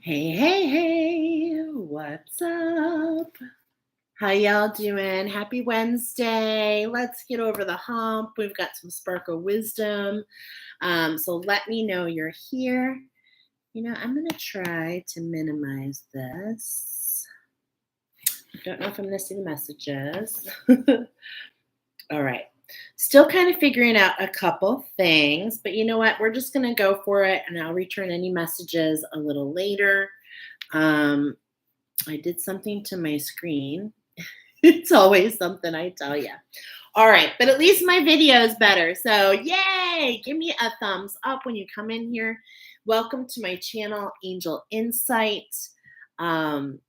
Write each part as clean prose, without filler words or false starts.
Hey, hey, hey, what's up? How y'all doing? Happy Wednesday. Let's get over the hump. We've got some spark of wisdom. So let me know you're here. I'm going to try to minimize this. I don't know if I'm missing messages. All right. Still kind of figuring out a couple things, but you know what? We're just going to go for it, and I'll return any messages a little later. I did something to my screen. It's always something, I tell you. All right, but at least my video is better. So yay! Give me a thumbs up when you come in here. Welcome to my channel, Angel Insight. I'm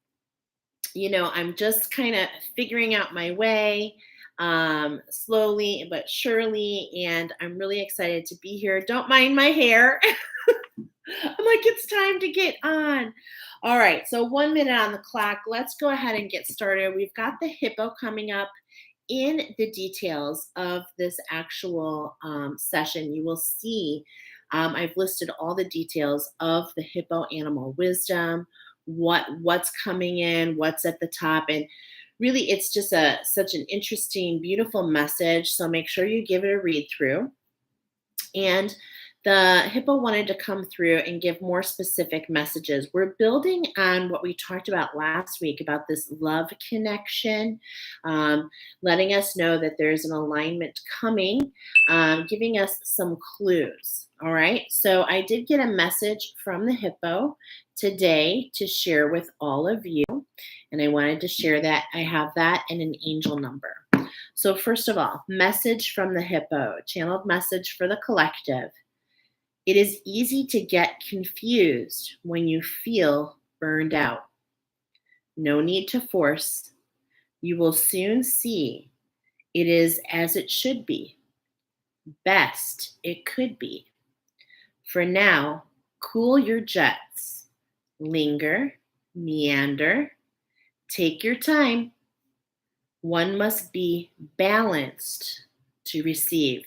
just kind of figuring out my way slowly but surely, and I'm really excited to be here. Don't mind my hair. I'm like, it's time to get on. All right, so 1 minute on the clock. Let's go ahead and get started. We've got the hippo coming up in the details of this actual session. You will see I've listed all the details of the hippo animal wisdom, what's coming in, what's at the top, and really it's just such an interesting, beautiful message. So make sure you give it a read through. And the hippo wanted to come through and give more specific messages. We're building on what we talked about last week about this love connection, letting us know that there's an alignment coming, giving us some clues. All right. So I did get a message from the hippo today to share with all of you. And I wanted to share that. I have that in an angel number. So first of all, message from the hippo, channeled message for the collective. It is easy to get confused when you feel burned out. No need to force. You will soon see it is as it should be. Best it could be. For now, cool your jets. Linger, meander, take your time. One must be balanced to receive.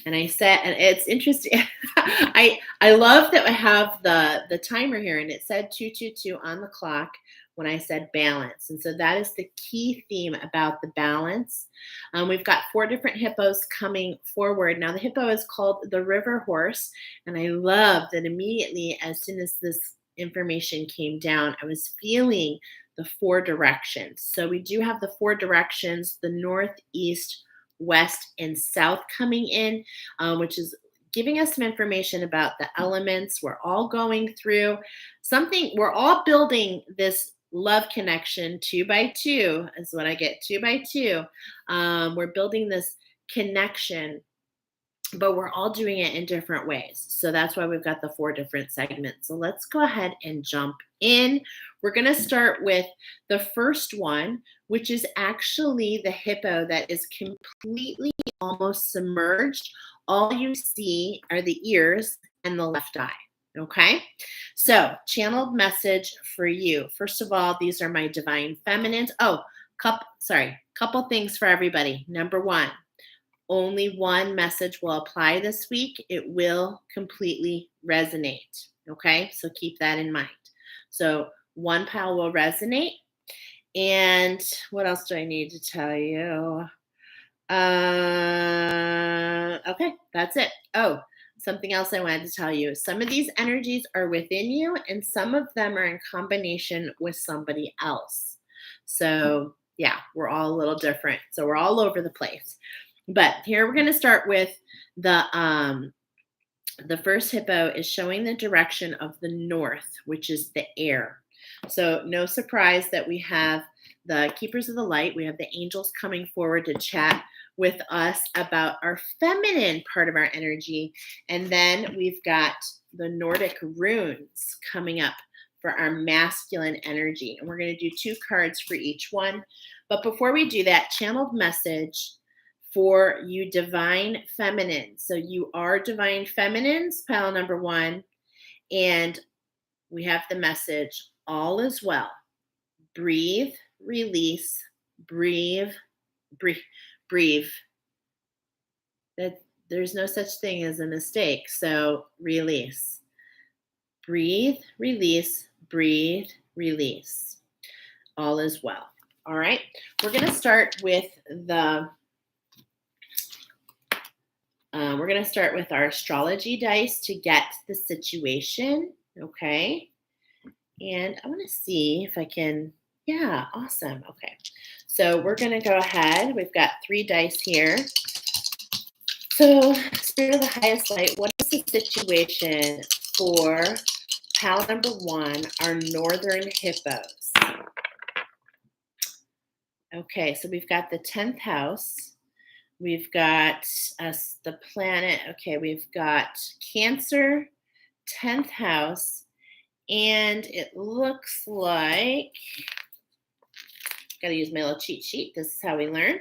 And I said, and it's interesting. I love that I have the timer here, and it said 222 on the clock when I said balance. And so that is the key theme about the balance. We've got 4 different hippos coming forward. Now the hippo is called the river horse. And I love that immediately as soon as this information came down, I was feeling the 4 directions. So we do have the 4 directions, the north, east, west, and south coming in, which is giving us some information about the elements. We're all going through something. We're all building this love connection 2 by 2 is what I get, 2 by 2. We're building this connection, but we're all doing it in different ways. So that's why we've got the 4 different segments. So let's go ahead and jump in. We're going to start with the first one, which is actually the hippo that is completely almost submerged. All you see are the ears and the left eye. Okay, so channeled message for you. First of all, these are my divine feminines. Oh, couple things for everybody. Number 1, only one message will apply this week. It will completely resonate. Okay, so keep that in mind. So one pile will resonate. And what else do I need to tell you? Okay, that's it. Oh, something else I wanted to tell you. Some of these energies are within you, and some of them are in combination with somebody else. So yeah, we're all a little different. So we're all over the place. But here we're going to start with the first hippo is showing the direction of the north, which is the air. So no surprise that we have the keepers of the light. We have the angels coming forward to chat with us about our feminine part of our energy. And then we've got the Nordic runes coming up for our masculine energy. And we're going to do 2 cards for each one. But before we do that, channeled message for you divine feminine. So you are divine feminines, pile number 1. And we have the message, all is well. Breathe, release, breathe. That there's no such thing as a mistake. So release. Breathe, release, breathe, release. All is well. All right. We're going to start with our astrology dice to get the situation. Okay. And I want to see if I can. Yeah, awesome. Okay. So we're going to go ahead. We've got 3 dice here. So, Spirit of the highest light, what is the situation for pal number 1, our northern hippos? Okay, so we've got the 10th house. We've got the planet. Okay, we've got Cancer, 10th house. And it looks like, got to use my little cheat sheet. This is how we learn.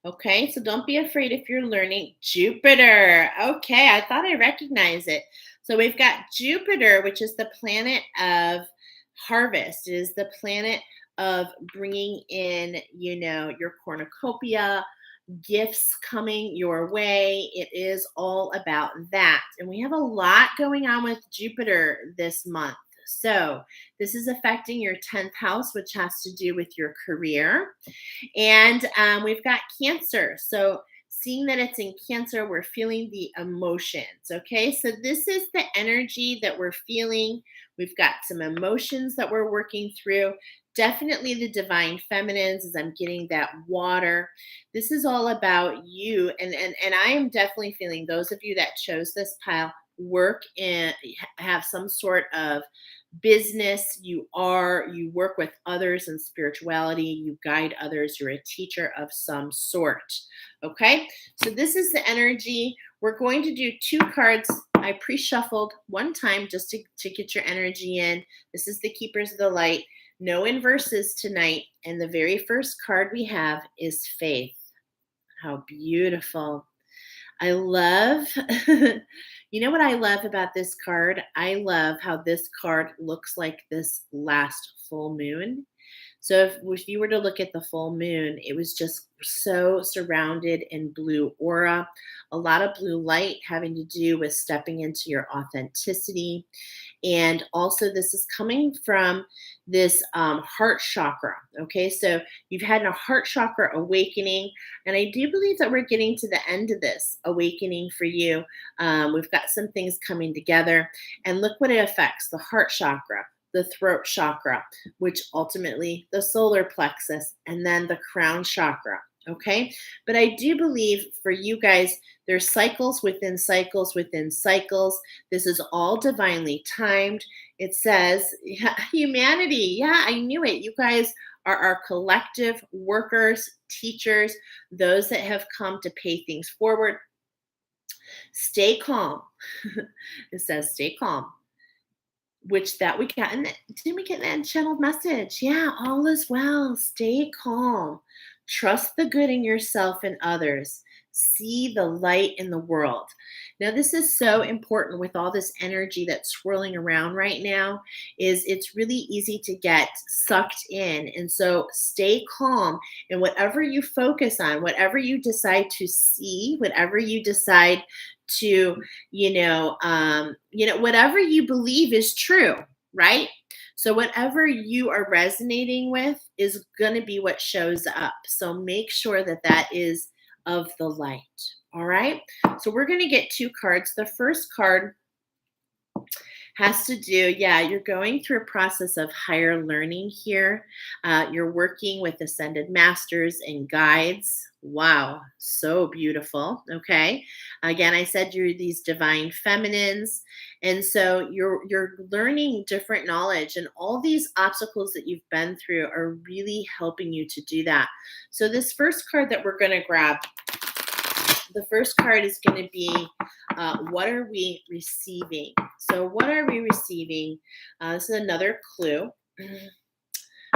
Okay, so don't be afraid if you're learning Jupiter. Okay, I thought I recognized it. So we've got Jupiter, which is the planet of harvest. It is the planet of bringing in, your cornucopia, gifts coming your way. It is all about that. And we have a lot going on with Jupiter this month. So this is affecting your 10th house, which has to do with your career. And we've got Cancer. So seeing that it's in Cancer, we're feeling the emotions. Okay, so this is the energy that we're feeling. We've got some emotions that we're working through. Definitely the divine feminines, as I'm getting that water. This is all about you. And I am definitely feeling those of you that chose this pile work and have some sort of business. You work with others in spirituality. You guide others. You're a teacher of some sort. Okay, so this is the energy. We're going to do 2 cards. I pre-shuffled one time just to get your energy in. This is the Keepers of the Light. No inverses tonight. And the very first card we have is Faith. How beautiful. I love, you know what I love about this card? I love how this card looks like this last full moon. So if you were to look at the full moon, it was just so surrounded in blue aura, a lot of blue light having to do with stepping into your authenticity. And also this is coming from this heart chakra. Okay, so you've had a heart chakra awakening. And I do believe that we're getting to the end of this awakening for you. We've got some things coming together. And look what it affects: the heart chakra, the throat chakra, which ultimately the solar plexus, and then the crown chakra. Okay, but I do believe for you guys, there's cycles within cycles within cycles. This is all divinely timed. It says, humanity. Yeah, I knew it. You guys are our collective workers, teachers, those that have come to pay things forward. Stay calm. It says, stay calm. Which that we got, and didn't we get that channeled message? Yeah, all is well. Stay calm. Trust the good in yourself and others. See the light in the world. Now, this is so important with all this energy that's swirling around right now. It's really easy to get sucked in, and so stay calm. And whatever you focus on, whatever you decide to see, whatever you decide to, whatever you believe is true, right? So whatever you are resonating with is going to be what shows up. So make sure that that is of the light. All right. So we're going to get 2 cards. The first card has to do, you're going through a process of higher learning here. You're working with ascended masters and guides. Wow, so beautiful. Okay. Again, I said you're these divine feminines. And so you're learning different knowledge, and all these obstacles that you've been through are really helping you to do that. So this first card that we're going to grab, the first card is going to be, what are we receiving? So what are we receiving? This is another clue,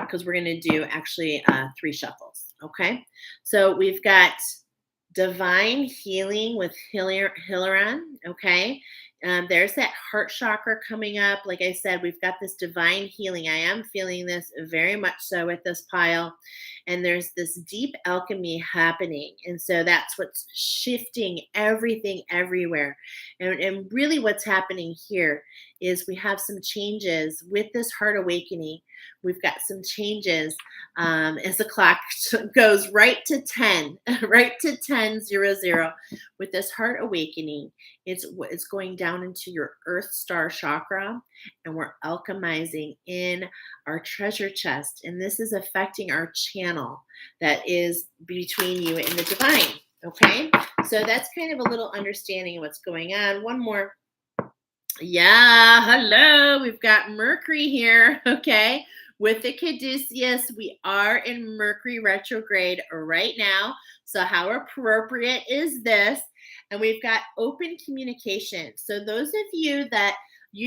because we're going to do actually 3 shuffles. Okay. So we've got divine healing with Hilaran. Okay. There's that heart chakra coming up. Like I said, we've got this divine healing. I am feeling this very much so with this pile. and there's this deep alchemy happening. And so that's what's shifting everything everywhere. And really what's happening here is we have some changes with this heart awakening. We've got some changes as the clock goes right to 10, right to 10:00 with this heart awakening. It's going down into your earth star chakra, and we're alchemizing in our treasure chest. And this is affecting our channel that is between you and the divine. Okay. So that's kind of a little understanding of what's going on. One more. Yeah. Hello. We've got Mercury here. Okay. With the caduceus, we are in Mercury retrograde right now. So how appropriate is this? And we've got open communication. So those of you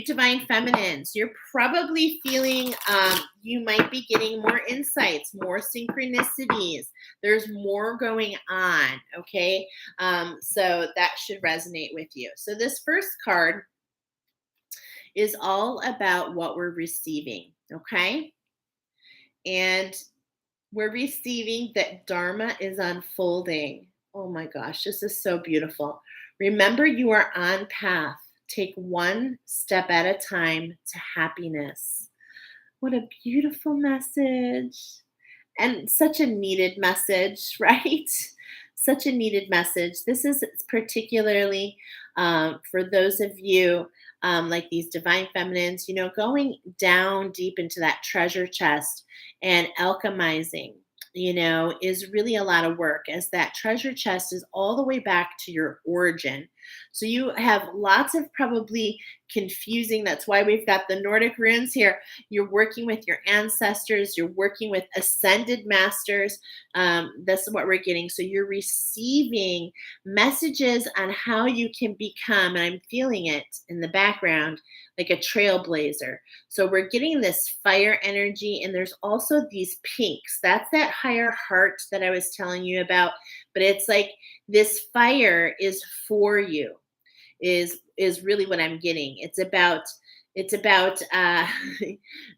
divine feminines, you're probably feeling you might be getting more insights, more synchronicities. There's more going on, okay? So that should resonate with you. So this first card is all about what we're receiving, okay? And we're receiving that Dharma is unfolding. Oh my gosh, this is so beautiful. Remember, you are on path. Take one step at a time to happiness. What a beautiful message. And such a needed message, right? Such a needed message. This is particularly for those of you like these divine feminines, going down deep into that treasure chest and alchemizing, is really a lot of work, as that treasure chest is all the way back to your origin. So you have lots of probably confusing. That's why we've got the Nordic runes here. You're working with your ancestors. You're working with ascended masters. This is what we're getting. So you're receiving messages on how you can become, and I'm feeling it in the background, like a trailblazer. So we're getting this fire energy, and there's also these pinks. That's that higher heart that I was telling you about. But it's like this fire is for you, is really what I'm getting. It's about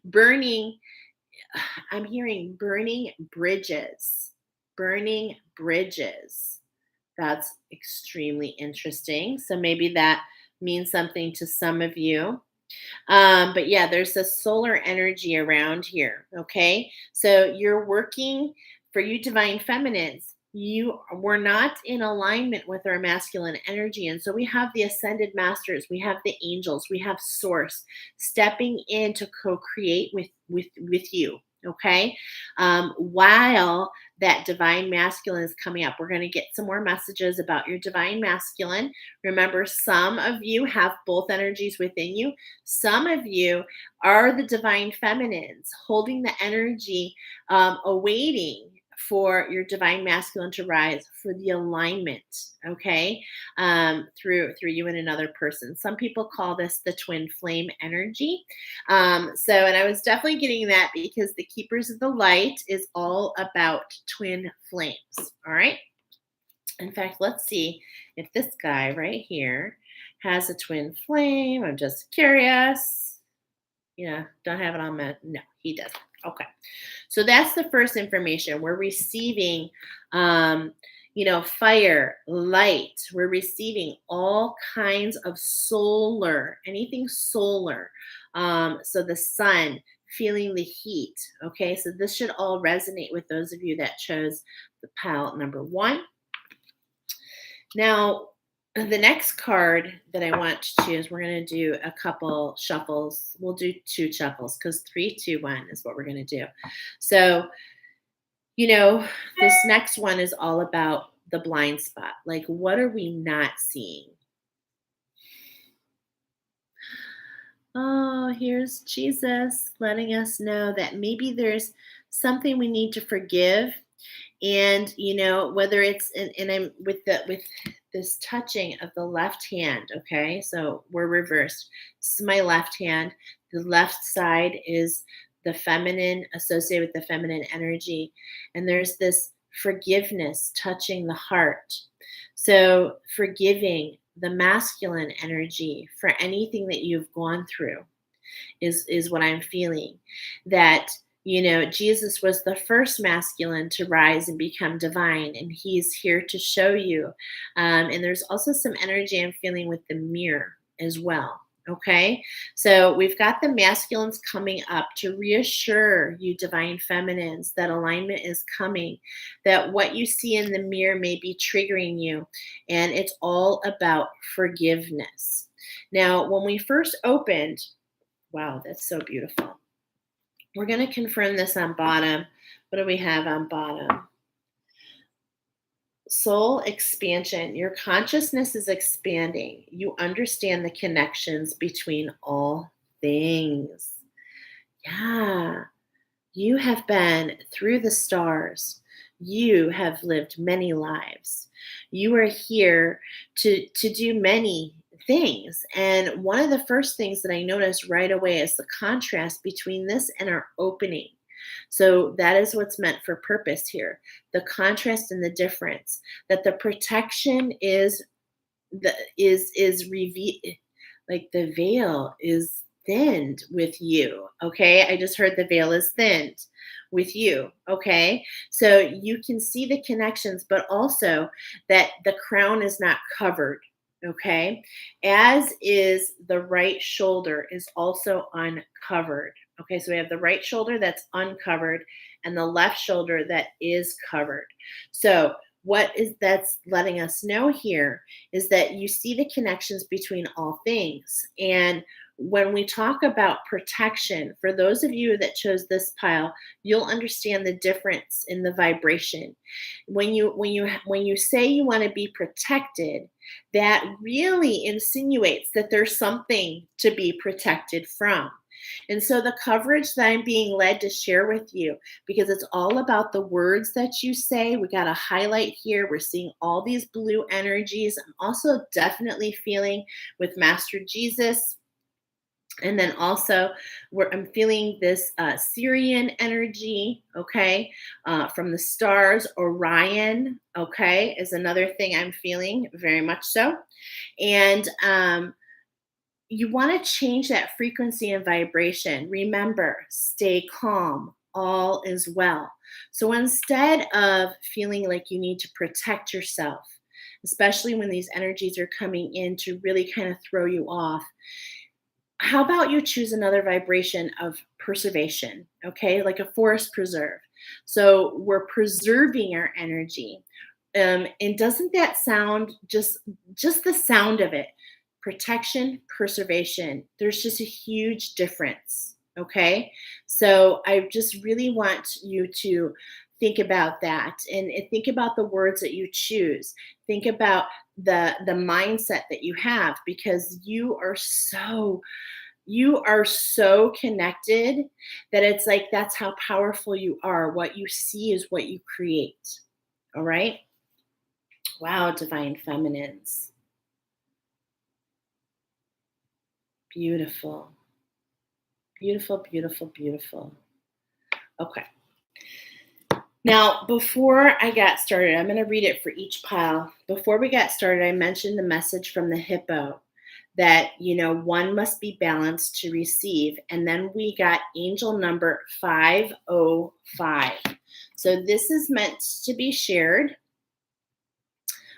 burning. I'm hearing burning bridges, burning bridges. That's extremely interesting. So maybe that means something to some of you. But yeah, there's a solar energy around here. Okay. So you're working, for you divine feminines, we're not in alignment with our masculine energy. And so we have the ascended masters, we have the angels, we have source stepping in to co-create with you. Okay. While that divine masculine is coming up, we're going to get some more messages about your divine masculine. Remember, some of you have both energies within you. Some of you are the divine feminines holding the energy, awaiting for your divine masculine to rise, for the alignment, okay, through you and another person. Some people call this the twin flame energy. And I was definitely getting that because the Keepers of the Light is all about twin flames. All right. In fact, let's see if this guy right here has a twin flame. I'm just curious. Don't have it on my, no, he doesn't. Okay. So that's the first information. We're receiving, fire, light. We're receiving all kinds of solar, anything solar. So the sun, feeling the heat. Okay. So this should all resonate with those of you that chose the palette number 1. Now, the next card that I want to choose, we're going to do a couple shuffles. We'll do 2 shuffles because 3, 2, 1 is what we're going to do. So, this next one is all about the blind spot. Like, what are we not seeing? Oh, here's Jesus letting us know that maybe there's something we need to forgive. And whether it's and I'm with this touching of the left hand. Okay, so we're reversed. This is my left hand. The left side is the feminine, associated with the feminine energy, and there's this forgiveness touching the heart. So forgiving the masculine energy for anything that you've gone through is what I'm feeling. That Jesus was the first masculine to rise and become divine, and he's here to show you. And there's also some energy I'm feeling with the mirror as well. Okay, so we've got the masculines coming up to reassure you, divine feminines, that alignment is coming, that what you see in the mirror may be triggering you, and it's all about forgiveness. Now, when we first opened, wow, that's so beautiful. We're going to confirm this on bottom. What do we have on bottom? Soul expansion. Your consciousness is expanding. You understand the connections between all things. Yeah. You have been through the stars. You have lived many lives. You are here to do many things. And one of the first things that I noticed right away is the contrast between this and our opening. So that is what's meant for purpose here. The contrast and the difference, that the protection is revealed, like the veil is thinned with you. Okay, I just heard the veil is thinned with you. Okay, so you can see the connections, but also that the crown is not covered. Okay, as is the right shoulder is also uncovered. Okay, so we have the right shoulder that's uncovered and the left shoulder that is covered. So what is that's letting us know here is that you see the connections between all things. And when we talk about protection, for those of you that chose this pile, you'll understand the difference in the vibration. When you say you want to be protected, that really insinuates that there's something to be protected from. And so the coverage that I'm being led to share with you, because it's all about the words that you say. We got a highlight here. We're seeing all these blue energies. I'm also definitely feeling with Master Jesus. And then also, I'm feeling this Syrian energy, okay, from the stars. Orion, okay, is another thing I'm feeling, very much so. And you want to change that frequency and vibration. Remember, stay calm. All is well. So instead of feeling like you need to protect yourself, especially when these energies are coming in to really kind of throw you off, how about you choose another vibration of preservation, okay? Like a forest preserve. So we're preserving our energy. And doesn't that sound just the sound of it? Protection, preservation. There's just a huge difference, okay? So I just really want you to think about that and think about the words that you choose. Think about the mindset that you have, because you are so connected that it's like that's how powerful you are. What you see is what you create. All right? Wow, divine feminines. Beautiful. Beautiful, beautiful, beautiful. Okay. Now, before I got started, I'm going to read it for each pile. Before we got started, I mentioned the message from the hippo that, one must be balanced to receive. And then we got angel number 505. So this is meant to be shared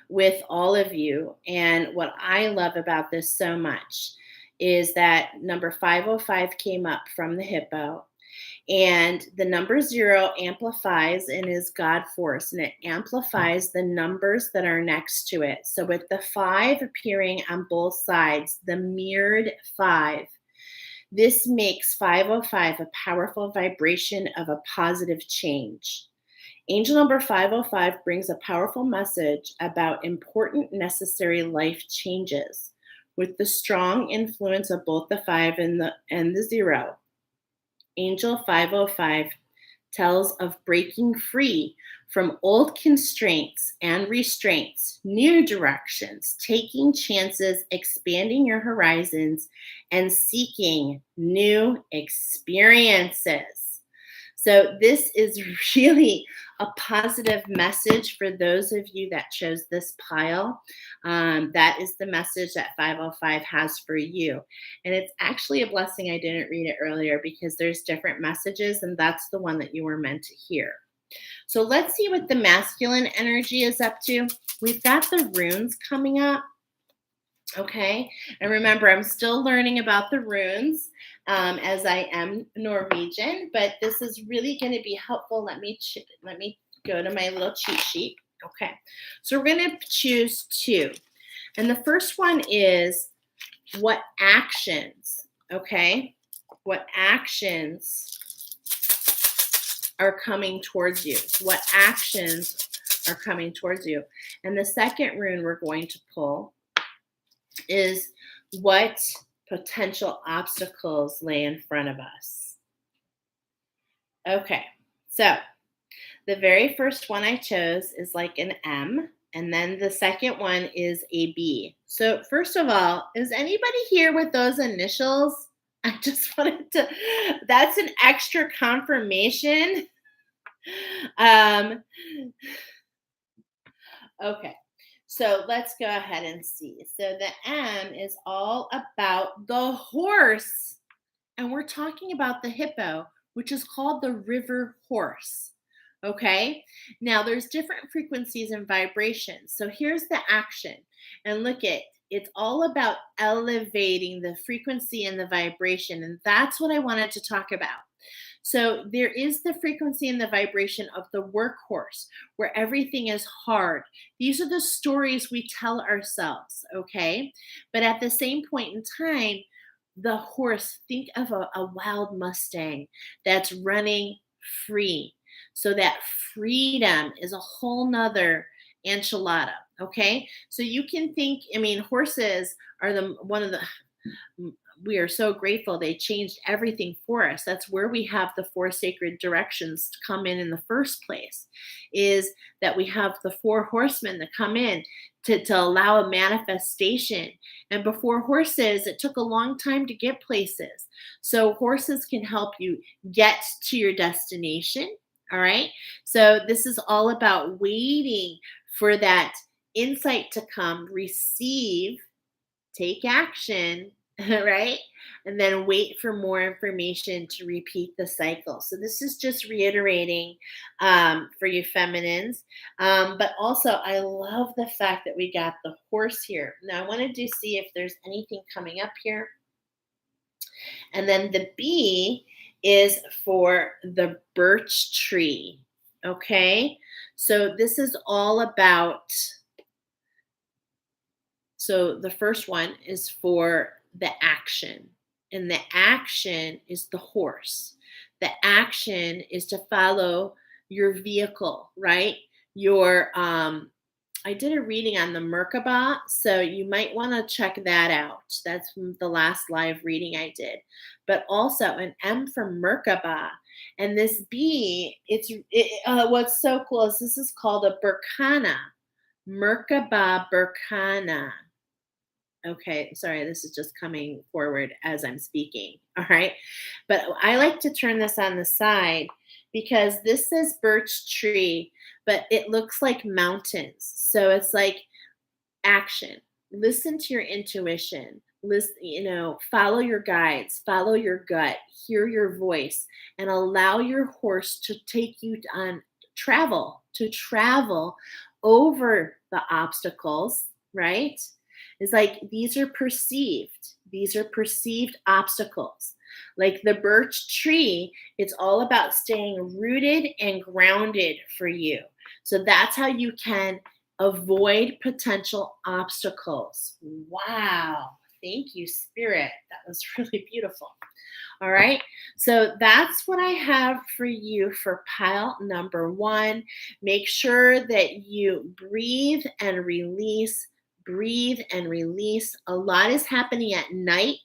with all of you. And what I love about this so much is that number 505 came up from the hippo. And the number 0 amplifies and is God force, and it amplifies the numbers that are next to it. So with the 5 appearing on both sides, the mirrored 5, this makes 505 a powerful vibration of a positive change. Angel number 505 brings a powerful message about important, necessary life changes with the strong influence of both the 5 and the 0. Angel 505 tells of breaking free from old constraints and restraints, new directions, taking chances, expanding your horizons, and seeking new experiences. So this is really a positive message for those of you that chose this pile. That is the message that 505 has for you. And it's actually a blessing I didn't read it earlier because there's different messages, and that's the one that you were meant to hear. So let's see what the masculine energy is up to. We've got the runes coming up. Okay, and remember, I'm still learning about the runes as I am Norwegian, but this is really going to be helpful. Let me go to my little cheat sheet. Okay, so we're going to choose two, and the first one is what actions. Okay, what actions are coming towards you? What actions are coming towards you? And the second rune we're going to pull is what potential obstacles lay in front of us. Okay, so the very first one I chose is like an M, and then the second one is a B. So first of all, is anybody here with those initials? I just wanted to, that's an extra confirmation. Okay. So let's go ahead and see. So the M is all about the horse. And we're talking about the hippo, which is called the river horse. Okay. Now there's different frequencies and vibrations. So here's the action. And look at, it's all about elevating the frequency and the vibration. And that's what I wanted to talk about. So there is the frequency and the vibration of the workhorse, where everything is hard. These are the stories we tell ourselves, okay? But at the same point in time, the horse, think of a wild Mustang that's running free. So that freedom is a whole nother enchilada, okay? So you can think, I mean, horses are we are so grateful they changed everything for us. That's where we have the four sacred directions to come in the first place, is that we have the four horsemen that come in to allow a manifestation. And before horses, it took a long time to get places. So horses can help you get to your destination. All right. So this is all about waiting for that insight to come, receive, take action, right? And then wait for more information to repeat the cycle. So this is just reiterating for you feminines. But also, I love the fact that we got the horse here. Now, I wanted to see if there's anything coming up here. And then the B is for the birch tree. Okay. So this is all about, so the first one is for the action, and the action is the horse. The action is to follow your vehicle, right? Your I did a reading on the Merkaba, so you might want to check that out. That's from the last live reading I did. But also an M for Merkaba, and this B, what's so cool is this is called a Berkana, Merkaba Berkana. Okay, sorry, this is just coming forward as I'm speaking. All right. But I like to turn this on the side because this says birch tree, but it looks like mountains. So it's like action. Listen to your intuition. Listen, follow your guides, follow your gut, hear your voice, and allow your horse to take you on travel over the obstacles, right? It's like these are perceived obstacles. Like the birch tree, it's all about staying rooted and grounded for you. So that's how you can avoid potential obstacles. Wow. Thank you, Spirit. That was really beautiful. All right. So that's what I have for you for pile number 1. Make sure that you breathe and release. Breathe and release. A lot is happening at night.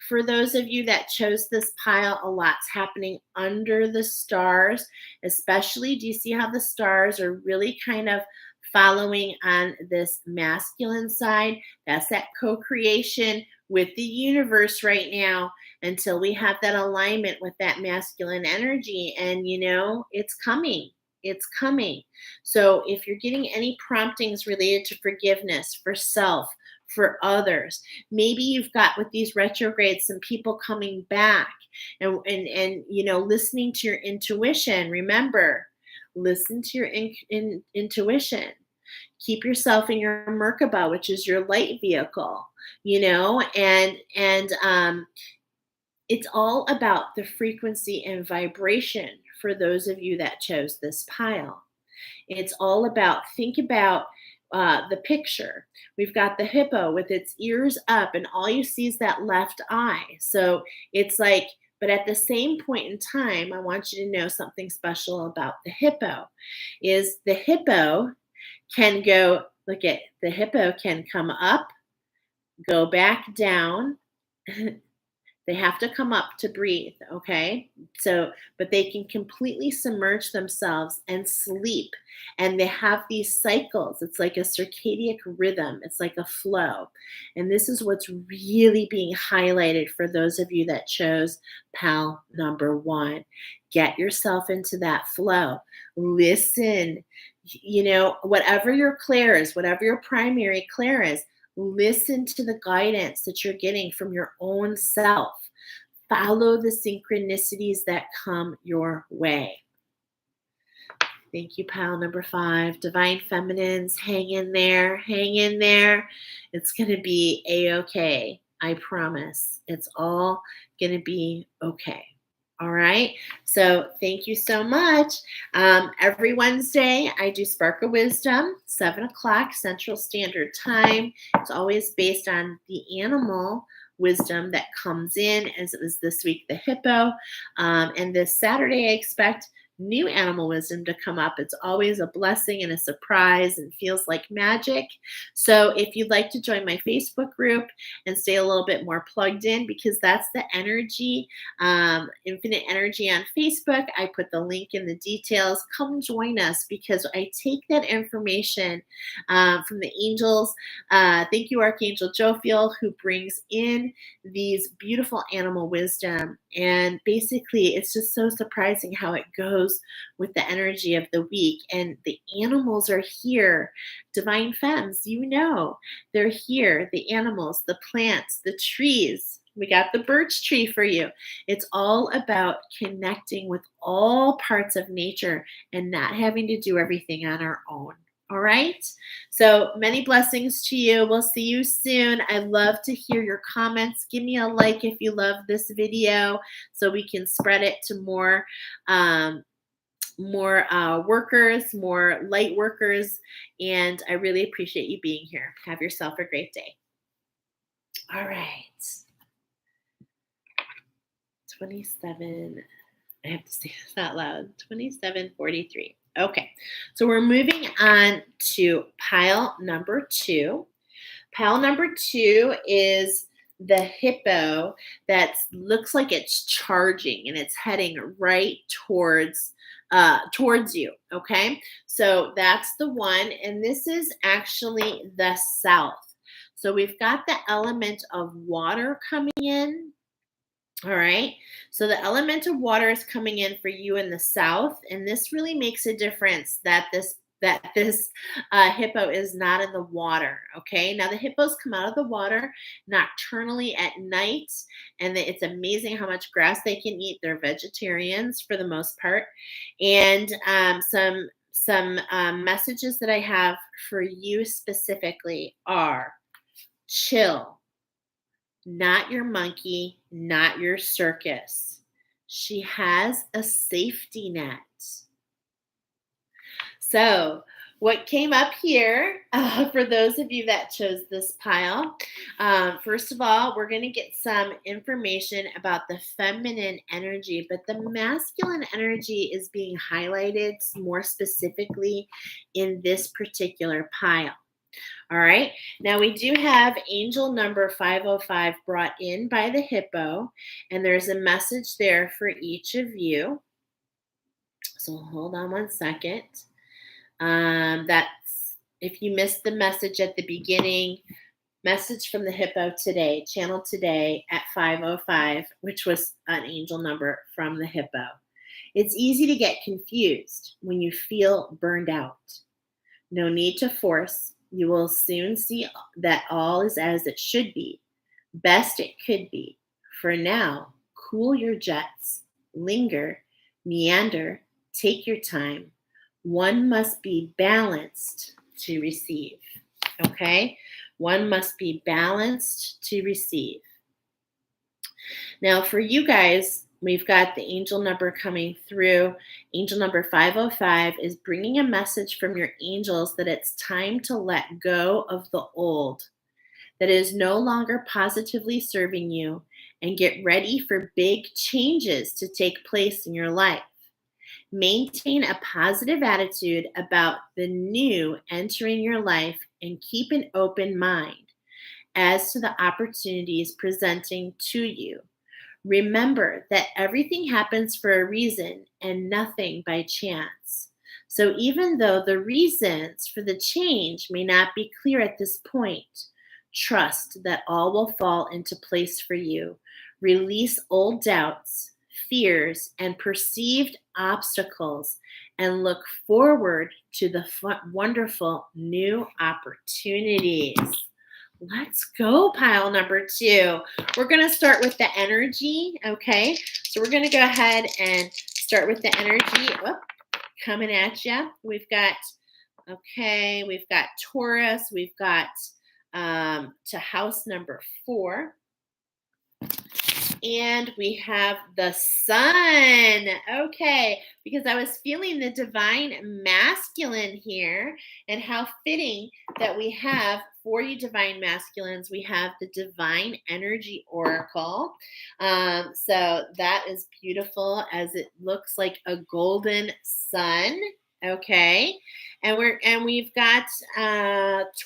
For those of you that chose this pile, a lot's happening under the stars, especially. Do you see how the stars are really kind of following on this masculine side? That's that co-creation with the universe right now until we have that alignment with that masculine energy. And, it's coming. It's coming. So if you're getting any promptings related to forgiveness for self, for others, maybe you've got with these retrogrades some people coming back and listening to your intuition. Remember, listen to your intuition. Keep yourself in your Merkaba, which is your light vehicle, and it's all about the frequency and vibration for those of you that chose this pile. It's all about, think about the picture. We've got the hippo with its ears up, and all you see is that left eye. So it's like, but at the same point in time, I want you to know something special about the hippo is the hippo can go, look at the hippo can come up, go back down. They have to come up to breathe, okay? So, but they can completely submerge themselves and sleep. And they have these cycles. It's like a circadian rhythm. It's like a flow. And this is what's really being highlighted for those of you that chose PAL number 1. Get yourself into that flow. Listen, whatever your clair is, whatever your primary clair is, listen to the guidance that you're getting from your own self. Follow the synchronicities that come your way. Thank you, pile number 5. Divine Feminines, hang in there. Hang in there. It's going to be A-okay. I promise. It's all going to be okay. All right. So thank you so much. Every Wednesday, I do Spark of Wisdom, 7 o'clock Central Standard Time. It's always based on the animal wisdom that comes in, as it was this week, the hippo. And this Saturday, I expect new animal wisdom to come up. It's always a blessing and a surprise and feels like magic. So if you'd like to join my Facebook group and stay a little bit more plugged in, because that's the energy, Infinite Energy on Facebook, I put the link in the details. Come join us, because I take that information from the angels. Thank you, Archangel Jophiel, who brings in these beautiful animal wisdom. And basically, it's just so surprising how it goes with the energy of the week. And the animals are here. Divine Femmes, they're here. The animals, the plants, the trees. We got the birch tree for you. It's all about connecting with all parts of nature and not having to do everything on our own. All right. So many blessings to you. We'll see you soon. I love to hear your comments. Give me a like if you love this video so we can spread it to more workers, more light workers. And I really appreciate you being here. Have yourself a great day. All right. 27. I have to say this out loud. 2743. Okay, so we're moving on to pile number 2. Pile number 2 is the hippo that looks like it's charging and it's heading right towards you. Okay, so that's the one, and this is actually the south. So we've got the element of water coming in. All right. So the element of water is coming in for you in the south, and this really makes a difference that this hippo is not in the water. Okay. Now the hippos come out of the water nocturnally at night, and it's amazing how much grass they can eat. They're vegetarians for the most part. And some messages that I have for you specifically are: chill. Not your monkey, not your circus. She has a safety net. So what came up here, for those of you that chose this pile, first of all, we're going to get some information about the feminine energy, but the masculine energy is being highlighted more specifically in this particular pile. All right. Now we do have angel number 505 brought in by the hippo, and there's a message there for each of you. So hold on one second. That's if you missed the message at the beginning, Message from the hippo today, channeled today at 5:05, which was an angel number from the hippo. It's easy to get confused when you feel burned out. No need to force. You will soon see that all is as it should be, best it could be. For now, cool your jets, linger, meander, take your time. One must be balanced to receive. Okay? One must be balanced to receive. Now, for you guys, we've got the angel number coming through. Angel number 5:05 is bringing a message from your angels that it's time to let go of the old, that is no longer positively serving you, and get ready for big changes to take place in your life. Maintain a positive attitude about the new entering your life and keep an open mind as to the opportunities presenting to you. Remember that everything happens for a reason and nothing by chance. So, even though the reasons for the change may not be clear at this point, trust that all will fall into place for you. Release old doubts, fears, and perceived obstacles, and look forward to the wonderful new opportunities. Let's go, pile number 2. We're going to start with the energy, okay? So we're going to go ahead and start with the energy. Whoop, coming at you. We've got Taurus. We've got to house number 4. And we have the sun. Okay, because I was feeling the divine masculine here, and how fitting that we have for you divine masculines, we have the divine energy oracle. So that is beautiful, as it looks like a golden sun. Okay, and we've got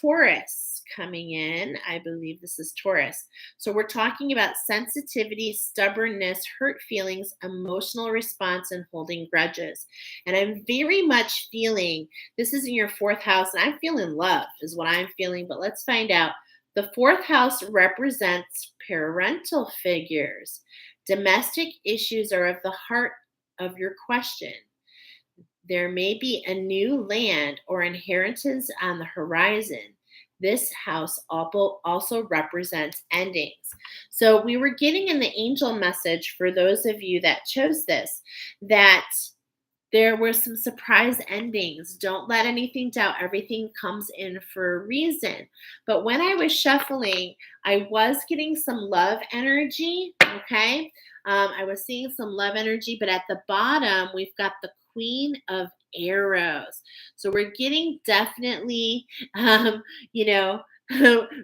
Taurus coming in. I believe this is Taurus. So we're talking about sensitivity, stubbornness, hurt feelings, emotional response, and holding grudges. And I'm very much feeling, this is in your 4th house, and I'm feeling love is what I'm feeling, but let's find out. The 4th house represents parental figures. Domestic issues are of the heart of your question. There may be a new land or inheritance on the horizon. This house also represents endings. So we were getting in the angel message for those of you that chose this, that there were some surprise endings. Don't let anything doubt. Everything comes in for a reason. But when I was shuffling, I was getting some love energy, okay? I was seeing some love energy, but at the bottom, we've got the Queen of Arrows. So we're getting definitely, you know,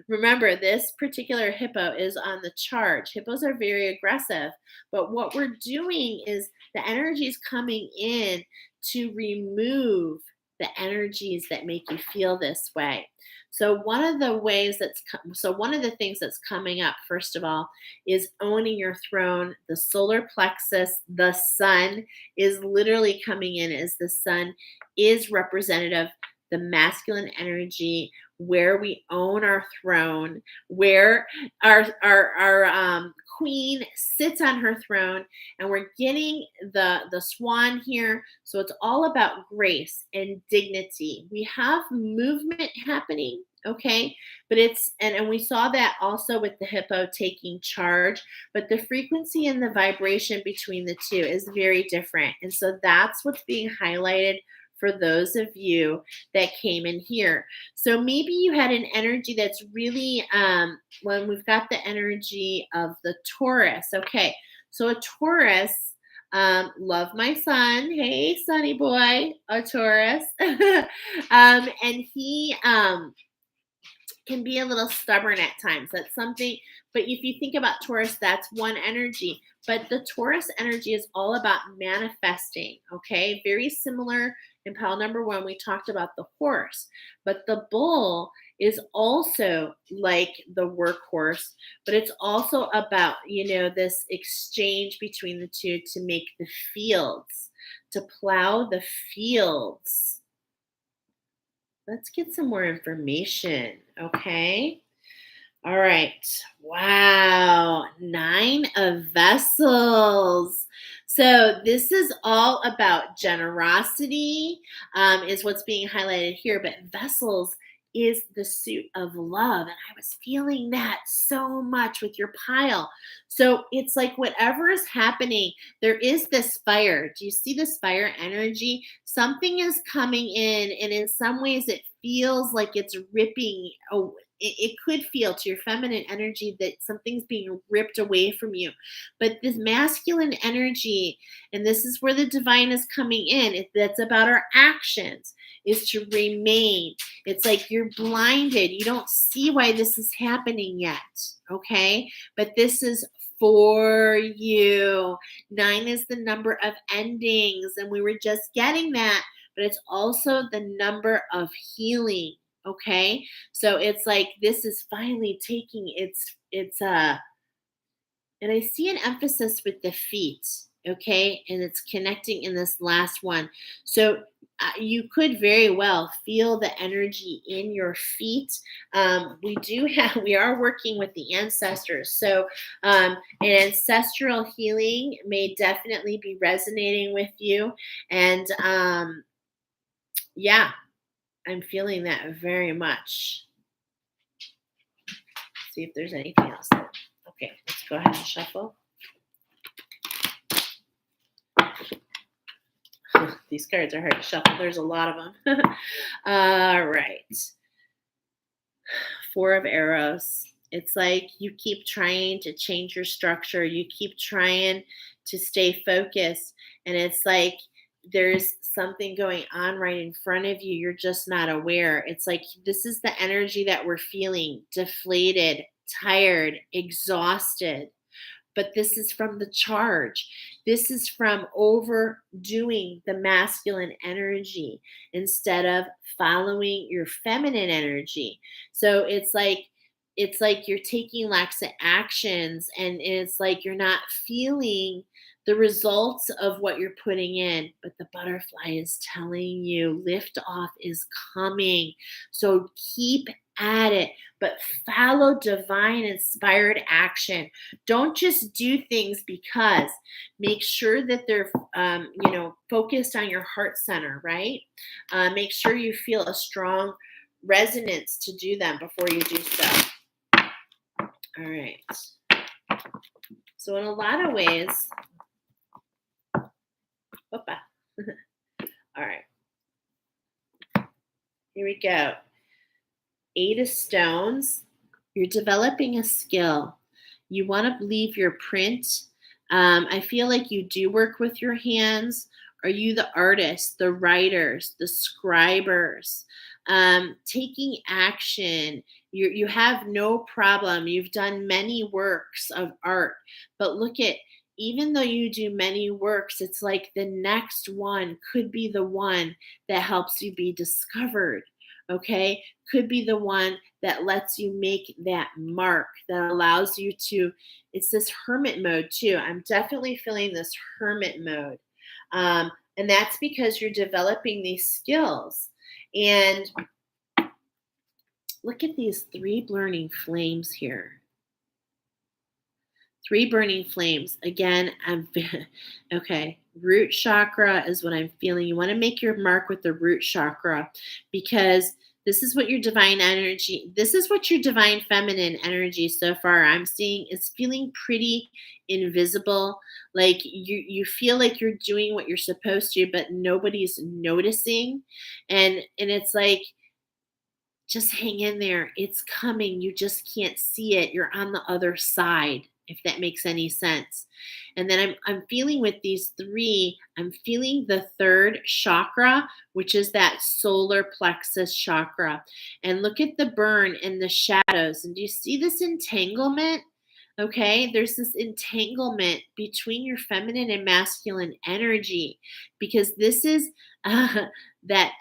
remember, this particular hippo is on the charge. Hippos are very aggressive, but what we're doing is the energy is coming in to remove the energies that make you feel this way. So one of the things that's coming up, first of all, is owning your throne. The solar plexus, the sun, is literally coming in, as the sun is representative, the masculine energy, where we own our throne, where our queen sits on her throne, and we're getting the swan here. So it's all about grace and dignity. We have movement happening, okay, but and we saw that also with the hippo taking charge, but the frequency and the vibration between the two is very different. And so that's what's being highlighted for those of you that came in here. So maybe you had an energy that's really, when we've got the energy of the Taurus. Okay, so a Taurus, love my son. Hey, sunny boy, a Taurus. And he can be a little stubborn at times. That's something, but if you think about Taurus, that's one energy. But the Taurus energy is all about manifesting, okay? Very similar in pile number 1, we talked about the horse, but the bull is also like the workhorse, but it's also about, this exchange between the two to make the fields, to plow the fields. Let's get some more information, okay? All right. Wow. 9 of vessels. So this is all about generosity, is what's being highlighted here. But vessels is the suit of love. And I was feeling that so much with your pile. So it's like whatever is happening, there is this fire. Do you see this fire energy? Something is coming in, and in some ways it feels like it's ripping away. It could feel to your feminine energy that something's being ripped away from you. But this masculine energy, and this is where the divine is coming in, that's about our actions, is to remain. It's like you're blinded. You don't see why this is happening yet. Okay. But this is for you. 9 is the number of endings, and we were just getting that, but it's also the number of healing. Okay. So it's like this is finally taking its and I see an emphasis with the feet, okay? And it's connecting in this last one. So you could very well feel the energy in your feet. We are working with the ancestors. So an ancestral healing may definitely be resonating with you. And yeah, I'm feeling that very much. See if there's anything else there. Okay, let's go ahead and shuffle. These cards are hard to shuffle. There's a lot of them. All right. 4 of arrows. It's like you keep trying to change your structure. You keep trying to stay focused. And it's like there's something going on right in front of you. You're just not aware. It's like this is the energy that we're feeling: deflated, tired, exhausted. But this is from the charge. This is from overdoing the masculine energy instead of following your feminine energy. So it's like you're taking lax actions, and it's like you're not feeling the results of what you're putting in, but the butterfly is telling you lift off is coming. So keep at it, but follow divine inspired action. Don't just do things because. Make sure that they're focused on your heart center, right? Make sure you feel a strong resonance to do them before you do so. All right. So in a lot of ways, all right, here we go. 8 of stones. You're developing a skill. You want to leave your print. I feel like you do work with your hands. Are you the artists, the writers, the scribers? Taking action. You have no problem. You've done many works of art, but look at, even though you do many works, it's like the next one could be the one that helps you be discovered. Okay, could be the one that lets you make that mark, that allows you to. It's this hermit mode too. I'm definitely feeling this hermit mode, and that's because you're developing these skills. And look at these 3 burning flames here. 3 burning flames. Again, okay. Root chakra is what I'm feeling. You want to make your mark with the root chakra, because this is what your divine energy, this is what your divine feminine energy so far I'm seeing is feeling pretty invisible. Like you feel like you're doing what you're supposed to, but nobody's noticing. And it's like, just hang in there. It's coming. You just can't see it. You're on the other side, if that makes any sense. And then I'm feeling with these 3, I'm feeling the 3rd chakra, which is that solar plexus chakra. And look at the burn and the shadows. And do you see this entanglement? Okay, there's this entanglement between your feminine and masculine energy, because this is that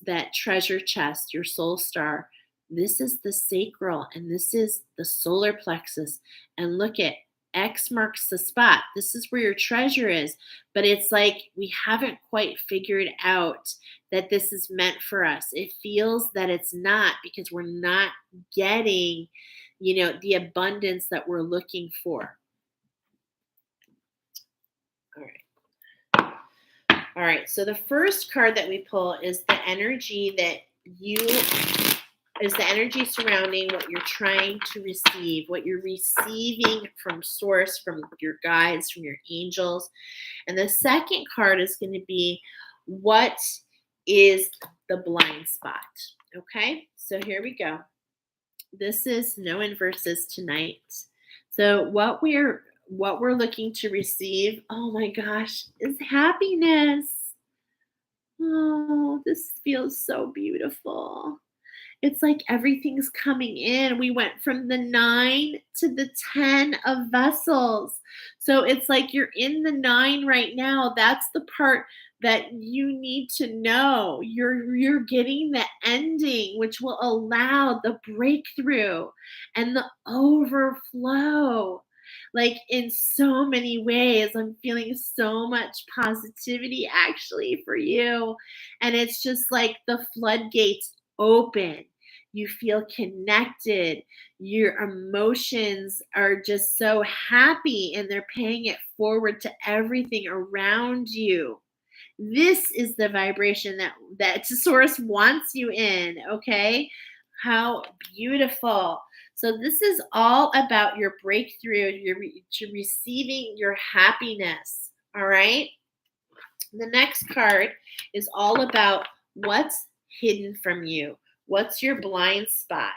that treasure chest, your soul star. This is the sacral, and this is the solar plexus. And look at X marks the spot. This is where your treasure is. But it's like we haven't quite figured out that this is meant for us. It feels that it's not, because we're not getting the abundance that we're looking for. All right. All right. So the first card that we pull is the energy that you is the energy surrounding what you're trying to receive, what you're receiving from source, from your guides, from your angels. And the second card is going to be what is the blind spot. Okay? So here we go. This is no inverses tonight. So what we're looking to receive, oh my gosh, is happiness. Oh, this feels so beautiful. It's like everything's coming in. We went from the 9 to the 10 of vessels. So it's like you're in the 9 right now. That's the part that you need to know. You're getting the ending, which will allow the breakthrough and the overflow. Like in so many ways, I'm feeling so much positivity actually for you. And it's just like the floodgates open. You feel connected. Your emotions are just so happy and they're paying it forward to everything around you. This is the vibration that Source wants you in, okay? How beautiful. So this is all about your breakthrough, to receiving your happiness, all right? The next card is all about what's hidden from you. What's your blind spot?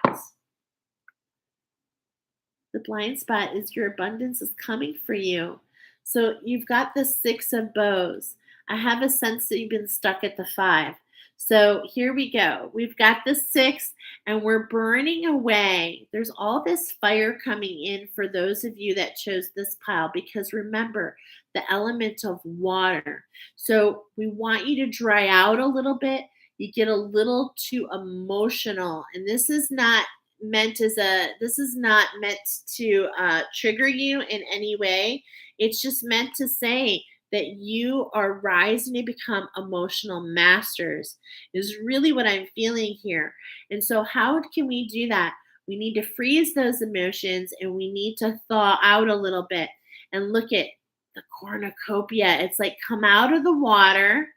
The blind spot is your abundance is coming for you. So you've got the 6 of bows. I have a sense that you've been stuck at the 5. So here we go. We've got the 6 and we're burning away. There's all this fire coming in for those of you that chose this pile because remember the element of water. So we want you to dry out a little bit. You get a little too emotional, and this is not meant to trigger you in any way. It's just meant to say that you are rising to become emotional masters is really what I'm feeling here. And so how can we do that? We need to freeze those emotions and we need to thaw out a little bit and look at the cornucopia. It's like come out of the water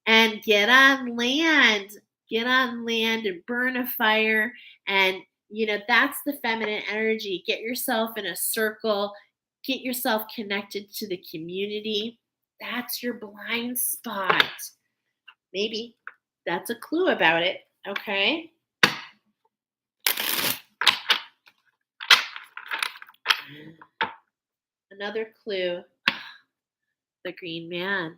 and get on land. Get on land and burn a fire. And, that's the feminine energy. Get yourself in a circle. Get yourself connected to the community. That's your blind spot. Maybe that's a clue about it. Okay. Another clue. The green man.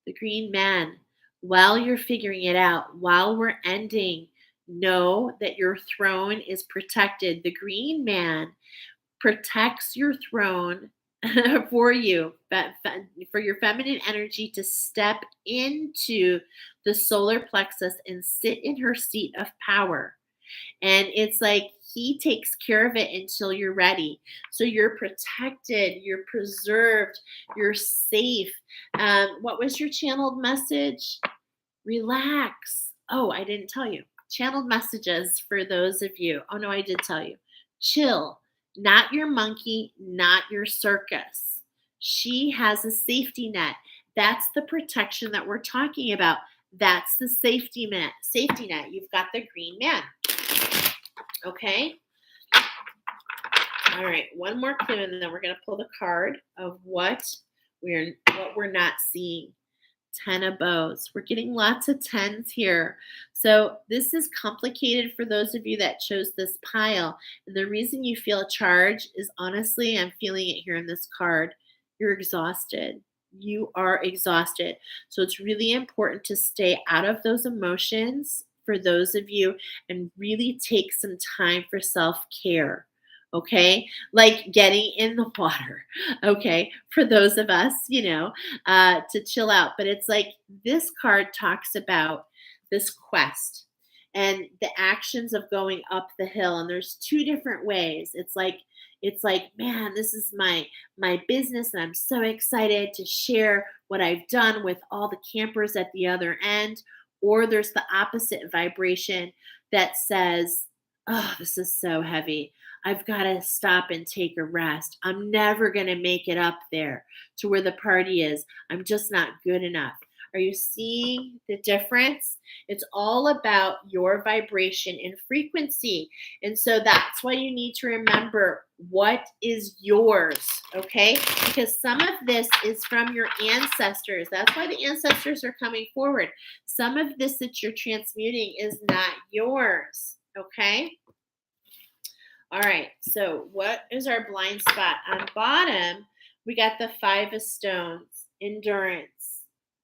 The green man. While you're figuring it out, while we're ending, know that your throne is protected. The green man protects your throne for you, for your feminine energy to step into the solar plexus and sit in her seat of power. And it's like he takes care of it until you're ready. So you're protected, you're preserved, you're safe. What was your channeled message? Relax. Oh, I didn't tell you. Channeled messages for those of you. Oh, no, I did tell you. Chill. Not your monkey, not your circus. She has a safety net. That's the protection that we're talking about. That's the safety net. Safety net. You've got the green man. Okay. All right. One more clue, and then we're going to pull the card of what we're not seeing. 10 of bows. We're getting lots of 10s here. So this is complicated for those of you that chose this pile. And the reason you feel a charge is honestly, I'm feeling it here in this card. You're exhausted. You are exhausted. So it's really important to stay out of those emotions for those of you and really take some time for self-care. Okay, like getting in the water, okay, for those of us, to chill out. But it's like this card talks about this quest and the actions of going up the hill. And there's 2 different ways. It's like, man, this is my business, and I'm so excited to share what I've done with all the campers at the other end. Or there's the opposite vibration that says, Oh, this is so heavy. I've got to stop and take a rest. I'm never going to make it up there to where the party is. I'm just not good enough. Are you seeing the difference? It's all about your vibration and frequency. And so that's why you need to remember what is yours, okay? Because some of this is from your ancestors. That's why the ancestors are coming forward. Some of this that you're transmuting is not yours, okay? All right, so what is our blind spot? On bottom, we got the Five of Stones, endurance.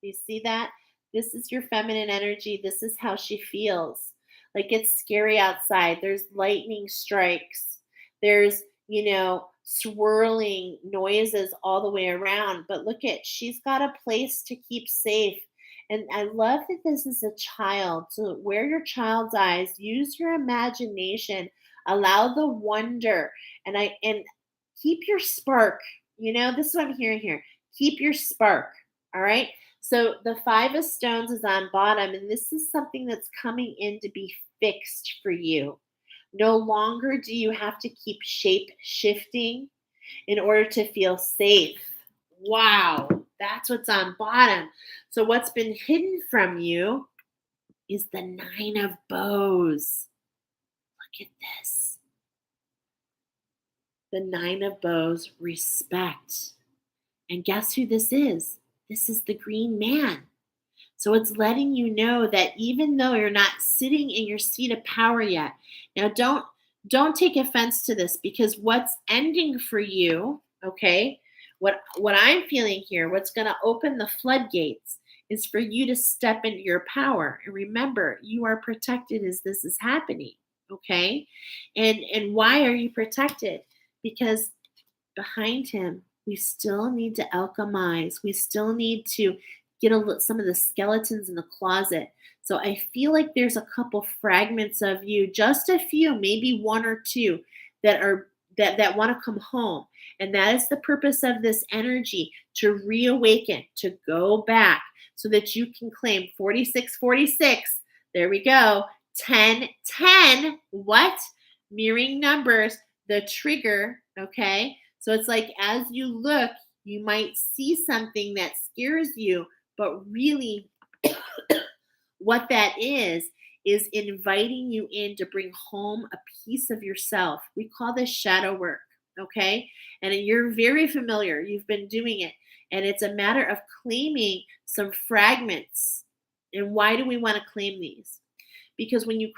You see that? This is your feminine energy. This is how she feels. Like it's scary outside. There's lightning strikes. There's, swirling noises all the way around. But look at, she's got a place to keep safe. And I love that this is a child. So wear your child's eyes, use your imagination, allow the wonder, and keep your spark. This is what I'm hearing here. Keep your spark. All right. So the Five of Stones is on bottom, and this is something that's coming in to be fixed for you. No longer do you have to keep shape shifting in order to feel safe. Wow, that's what's on bottom. So what's been hidden from you is the Nine of Bows. Look at this. The Nine of Bows, respect. And guess who this is? This is the Green Man. So it's letting you know that even though you're not sitting in your seat of power yet, now don't take offense to this, because what's ending for you, okay? What I'm feeling here, what's going to open the floodgates is for you to step into your power. And remember, you are protected as this is happening, okay? And why are you protected? Because behind him, we still need to alchemize. We still need to get some of the skeletons in the closet. So I feel like there's a couple fragments of you, just a few, maybe one or two, that want to come home. And that is the purpose of this energy, to reawaken, to go back so that you can claim 4646. There we go. 1010. What? Mirroring numbers, the trigger, okay? So it's like as you look, you might see something that scares you, but really what that is inviting you in to bring home a piece of yourself. We call this shadow work, okay? And you're very familiar. You've been doing it. And it's a matter of claiming some fragments. And why do we want to claim these? Because when you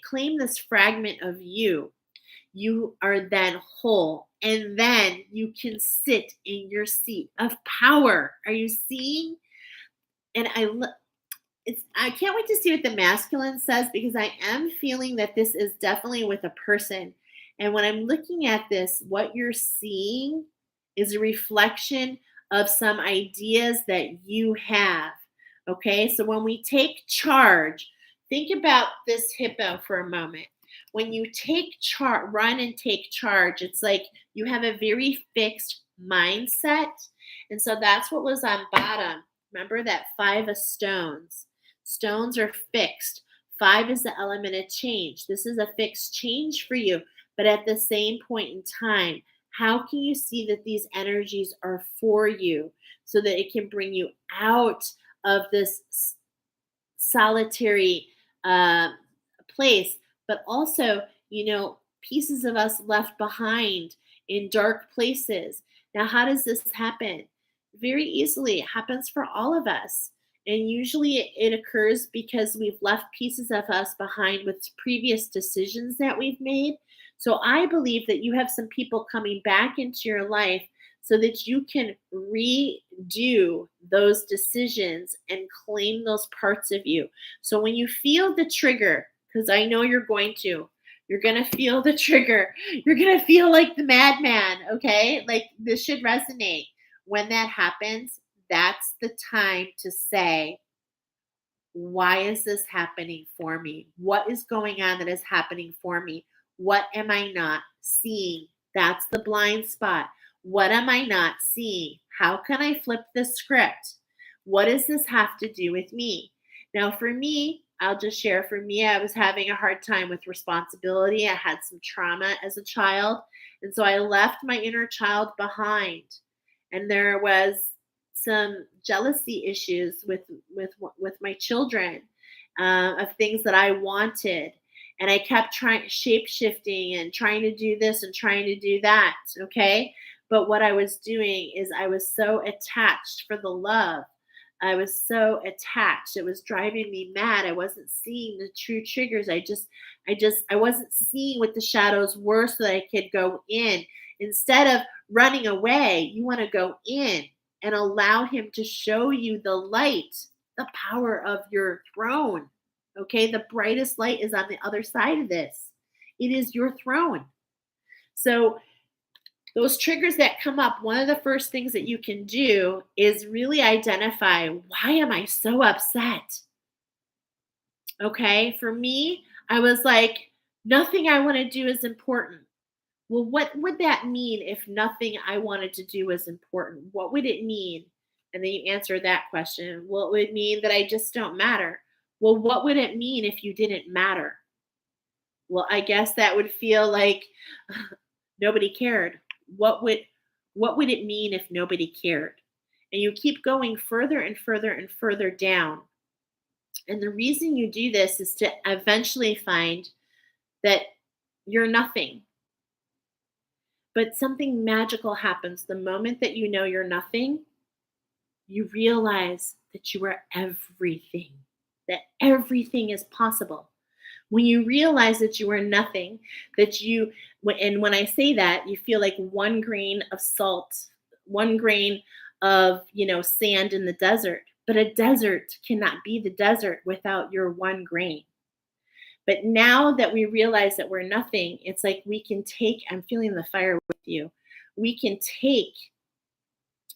claim this fragment of you, you are then whole, and then you can sit in your seat of power. Are you seeing? And I can't wait to see what the masculine says, because I am feeling that this is definitely with a person. And when I'm looking at this, what you're seeing is a reflection of some ideas that you have. Okay, so when we take charge, think about this hippo for a moment. When you run and take charge, it's like you have a very fixed mindset. And so that's what was on bottom. Remember that Five of Stones. Stones are fixed. Five is the element of change. This is a fixed change for you. But at the same point in time, how can you see that these energies are for you so that it can bring you out of this solitary place, but also, pieces of us left behind in dark places. Now, how does this happen? Very easily. It happens for all of us. And usually it occurs because we've left pieces of us behind with previous decisions that we've made. So I believe that you have some people coming back into your life so that you can redo those decisions and claim those parts of you. So when you feel the trigger, because I know you're going to feel the trigger. You're going to feel like the madman, okay? Like this should resonate. When that happens, that's the time to say, why is this happening for me? What is going on that is happening for me? What am I not seeing? That's the blind spot. What am I not seeing? How can I flip the script? What does this have to do with me? Now, for me, I'll just share for me, I was having a hard time with responsibility. I had some trauma as a child. And so I left my inner child behind. And there was some jealousy issues with my children, of things that I wanted. And I kept trying shape shifting and trying to do this and trying to do that. Okay. But what I was doing is I was so attached for the love. I was so attached. It was driving me mad. I wasn't seeing the true triggers. I wasn't seeing what the shadows were so that I could go in. Instead of running away, you want to go in and allow him to show you the light, the power of your throne. Okay, the brightest light is on the other side of this. It is your throne. So those triggers that come up, one of the first things that you can do is really identify, why am I so upset? Okay, for me, I was like, nothing I want to do is important. Well, what would that mean if nothing I wanted to do was important? What would it mean? And then you answer that question. Well, it would mean that I just don't matter. Well, what would it mean if you didn't matter? Well, I guess that would feel like nobody cared. What would what would it mean if nobody cared? And you keep going further and further and further down. And the reason you do this is to eventually find that you're nothing. But something magical happens the moment that you know you're nothing. You realize that you are everything, that everything is possible. When you realize that you are nothing, and when I say that, you feel like one grain of salt, one grain of, sand in the desert. But a desert cannot be the desert without your one grain. But now that we realize that we're nothing, it's like we can take, I'm feeling the fire with you. We can take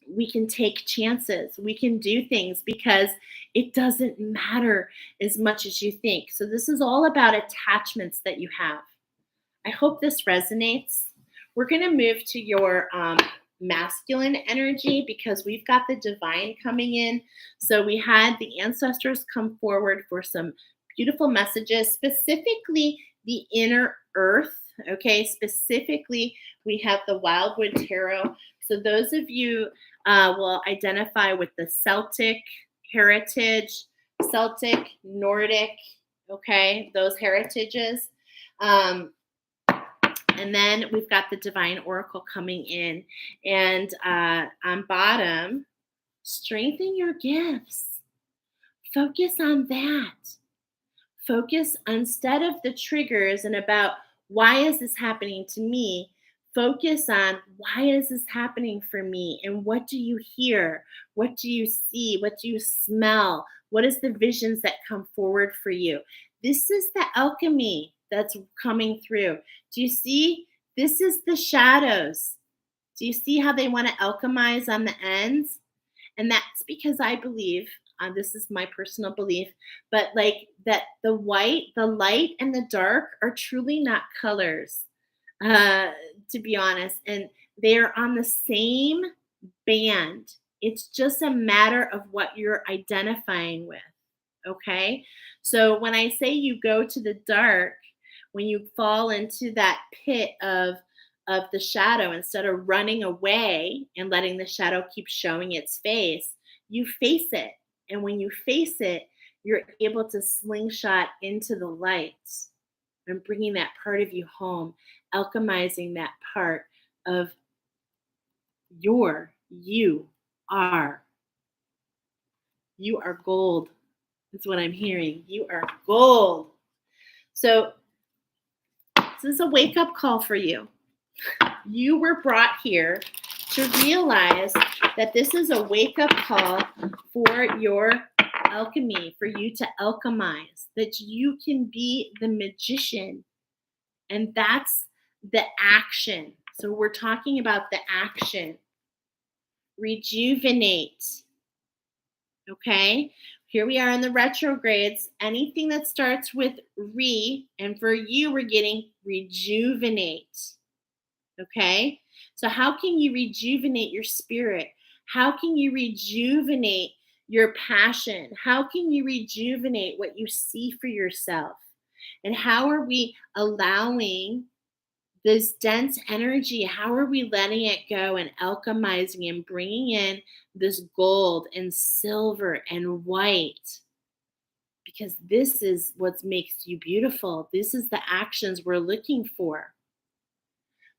we can take chances. We can do things because it doesn't matter as much as you think. So this is all about attachments that you have. I hope this resonates. We're going to move to your masculine energy because we've got the divine coming in. So we had the ancestors come forward for some beautiful messages, specifically the inner earth. Okay, specifically, we have the Wildwood Tarot. So those of you will identify with the Celtic heritage, Celtic, Nordic, okay, those heritages. And then we've got the Divine Oracle coming in. And on bottom, strengthen your gifts. Focus on that. Focus instead of the triggers and about why is this happening to me? Focus on why is this happening for me? And what do you hear? What do you see? What do you smell? What is the visions that come forward for you? This is the alchemy that's coming through. Do you see? This is the shadows. Do you see how they want to alchemize on the ends? And that's because I believe, this is my personal belief, but like that the white, the light, and the dark are truly not colors, to be honest. And they are on the same band. It's just a matter of what you're identifying with. Okay. So when I say you go to the dark, when you fall into that pit of the shadow, instead of running away and letting the shadow keep showing its face, you face it. And when you face it, you're able to slingshot into the light and bringing that part of you home, alchemizing that part of you are gold. That's what I'm hearing. You are gold. So this is a wake-up call for you. You were brought here to realize that this is a wake-up call for your alchemy, for you to alchemize, that you can be the magician. And that's the action. So we're talking about the action. Rejuvenate. Okay? Here we are in the retrogrades. Anything that starts with and for you, we're getting rejuvenate. Okay? So how can you rejuvenate your spirit? How can you rejuvenate your passion? How can you rejuvenate what you see for yourself? And how are we allowing this dense energy? How are we letting it go and alchemizing and bringing in this gold and silver and white? Because this is what makes you beautiful. This is the actions we're looking for.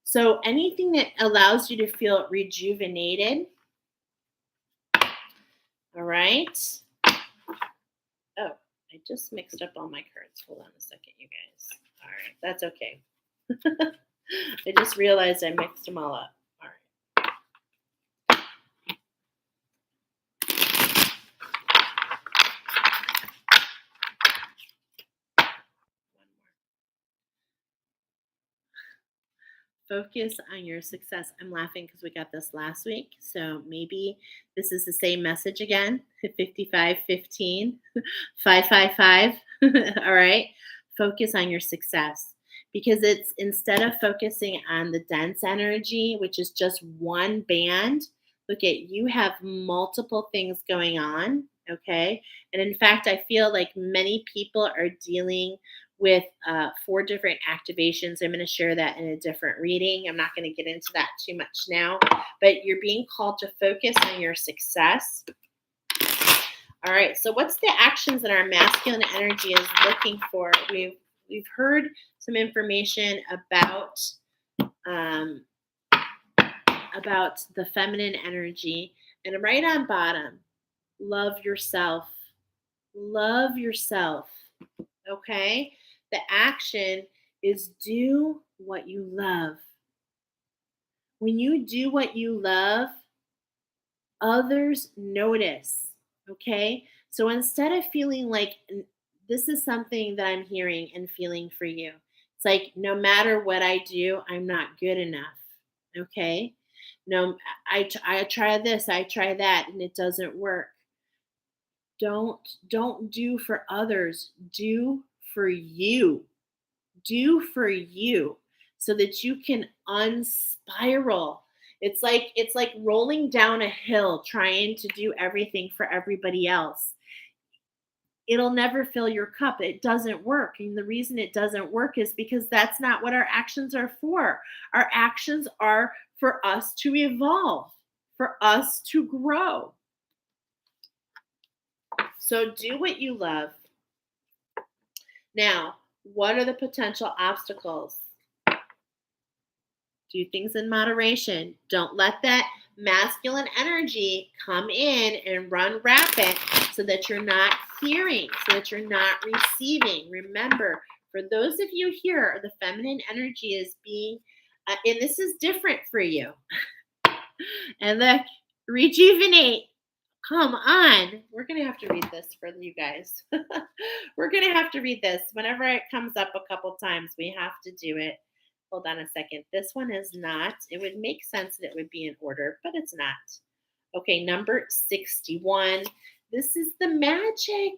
So anything that allows you to feel rejuvenated. All right. Oh, I just mixed up all my cards. Hold on a second, you guys. All right, that's okay. I just realized I mixed them all up. All right. Focus on your success. I'm laughing because we got this last week. So maybe this is the same message again. 5515 555. All right. Focus on your success, because it's instead of focusing on the dense energy, which is just one band. Look at, you have multiple things going on. Okay. And in fact, I feel like many people are dealing with 4 different activations. I'm going to share that in a different reading. I'm not going to get into that too much now, but you're being called to focus on your success. All right. So what's the actions that our masculine energy is looking for? We've heard some information about the feminine energy, and right on bottom, love yourself. Love yourself. Okay. The action is do what you love. When you do what you love, others notice. Okay. So instead of feeling like, this is something that I'm hearing and feeling for you, it's like, no matter what I do, I'm not good enough. Okay. No, I try this, I try that, and it doesn't work. Don't do for others. Do for you. Do for you, so that you can unspiral. It's like rolling down a hill trying to do everything for everybody else. It'll never fill your cup. It doesn't work. And the reason it doesn't work is because that's not what our actions are for. Our actions are for us to evolve, for us to grow. So do what you love. Now, what are the potential obstacles? Do things in moderation. Don't let that masculine energy come in and run rapid, so that you're not hearing, so that you're not receiving. Remember, for those of you here, the feminine energy is being, and this is different for you. And the rejuvenate. Come on. We're going to have to read this for you guys. We're going to have to read this. Whenever it comes up a couple times, we have to do it. Hold on a second. This one is not. It would make sense that it would be in order, but it's not. Okay, number 61. This is the magic.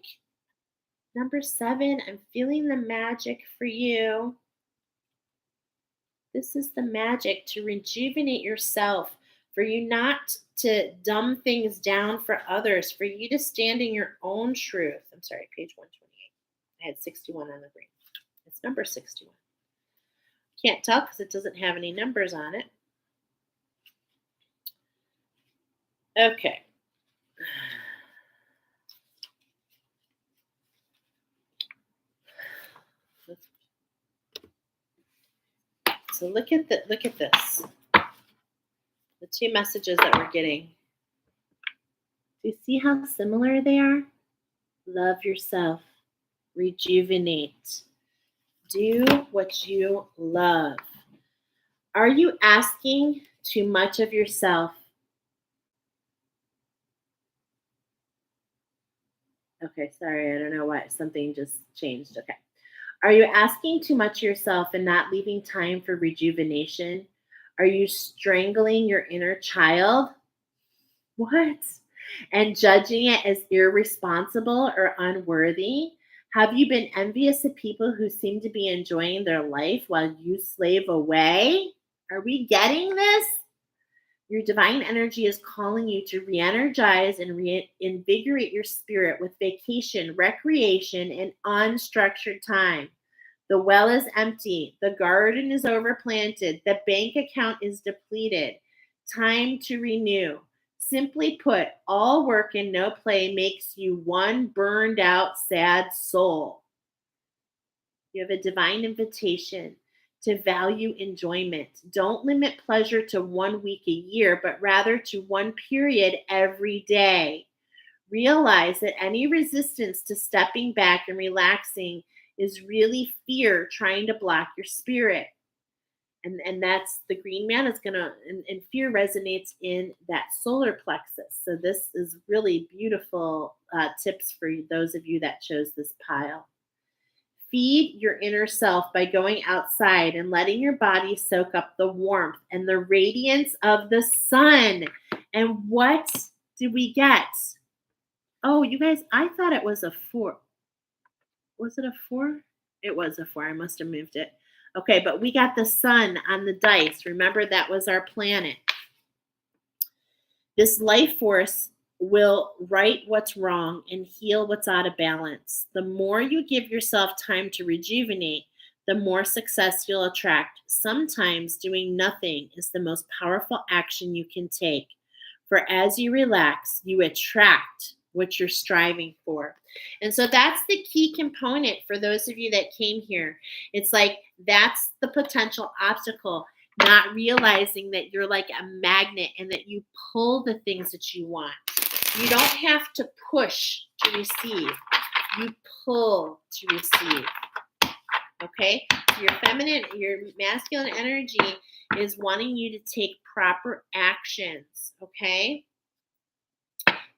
Number 7. I'm feeling the magic for you. This is the magic to rejuvenate yourself, for you not to dumb things down for others, for you to stand in your own truth. I'm sorry, page 128. I had 61 on the brain. It's number 61. Can't tell because it doesn't have any numbers on it. Okay. So look at this. The 2 messages that we're getting. Do you see how similar they are? Love yourself. Rejuvenate. Do what you love. Are you asking too much of yourself? Okay, sorry, I don't know why. Something just changed. Okay. Are you asking too much of yourself and not leaving time for rejuvenation? Are you strangling your inner child? What? And judging it as irresponsible or unworthy? Have you been envious of people who seem to be enjoying their life while you slave away? Are we getting this? Your divine energy is calling you to re-energize and reinvigorate your spirit with vacation, recreation, and unstructured time. The well is empty. The garden is overplanted. The bank account is depleted. Time to renew. Simply put, all work and no play makes you one burned out, sad soul. You have a divine invitation to value enjoyment. Don't limit pleasure to 1 week a year, but rather to one period every day. Realize that any resistance to stepping back and relaxing is really fear trying to block your spirit. And that's the green man is going to, and fear resonates in that solar plexus. So this is really beautiful tips for those of you that chose this pile. Feed your inner self by going outside and letting your body soak up the warmth and the radiance of the sun. And what did we get? Oh, you guys, I thought it was a 4. Was it a 4? It was a 4. I must have moved it. Okay, but we got the sun on the dice. Remember, that was our planet. This life force will right what's wrong and heal what's out of balance. The more you give yourself time to rejuvenate, the more success you'll attract. Sometimes doing nothing is the most powerful action you can take. For as you relax, you attract what you're striving for. And so that's the key component for those of you that came here. It's like that's the potential obstacle, not realizing that you're like a magnet and that you pull the things that you want. You don't have to push to receive. You pull to receive. Okay? Your feminine, your masculine energy is wanting you to take proper actions. Okay?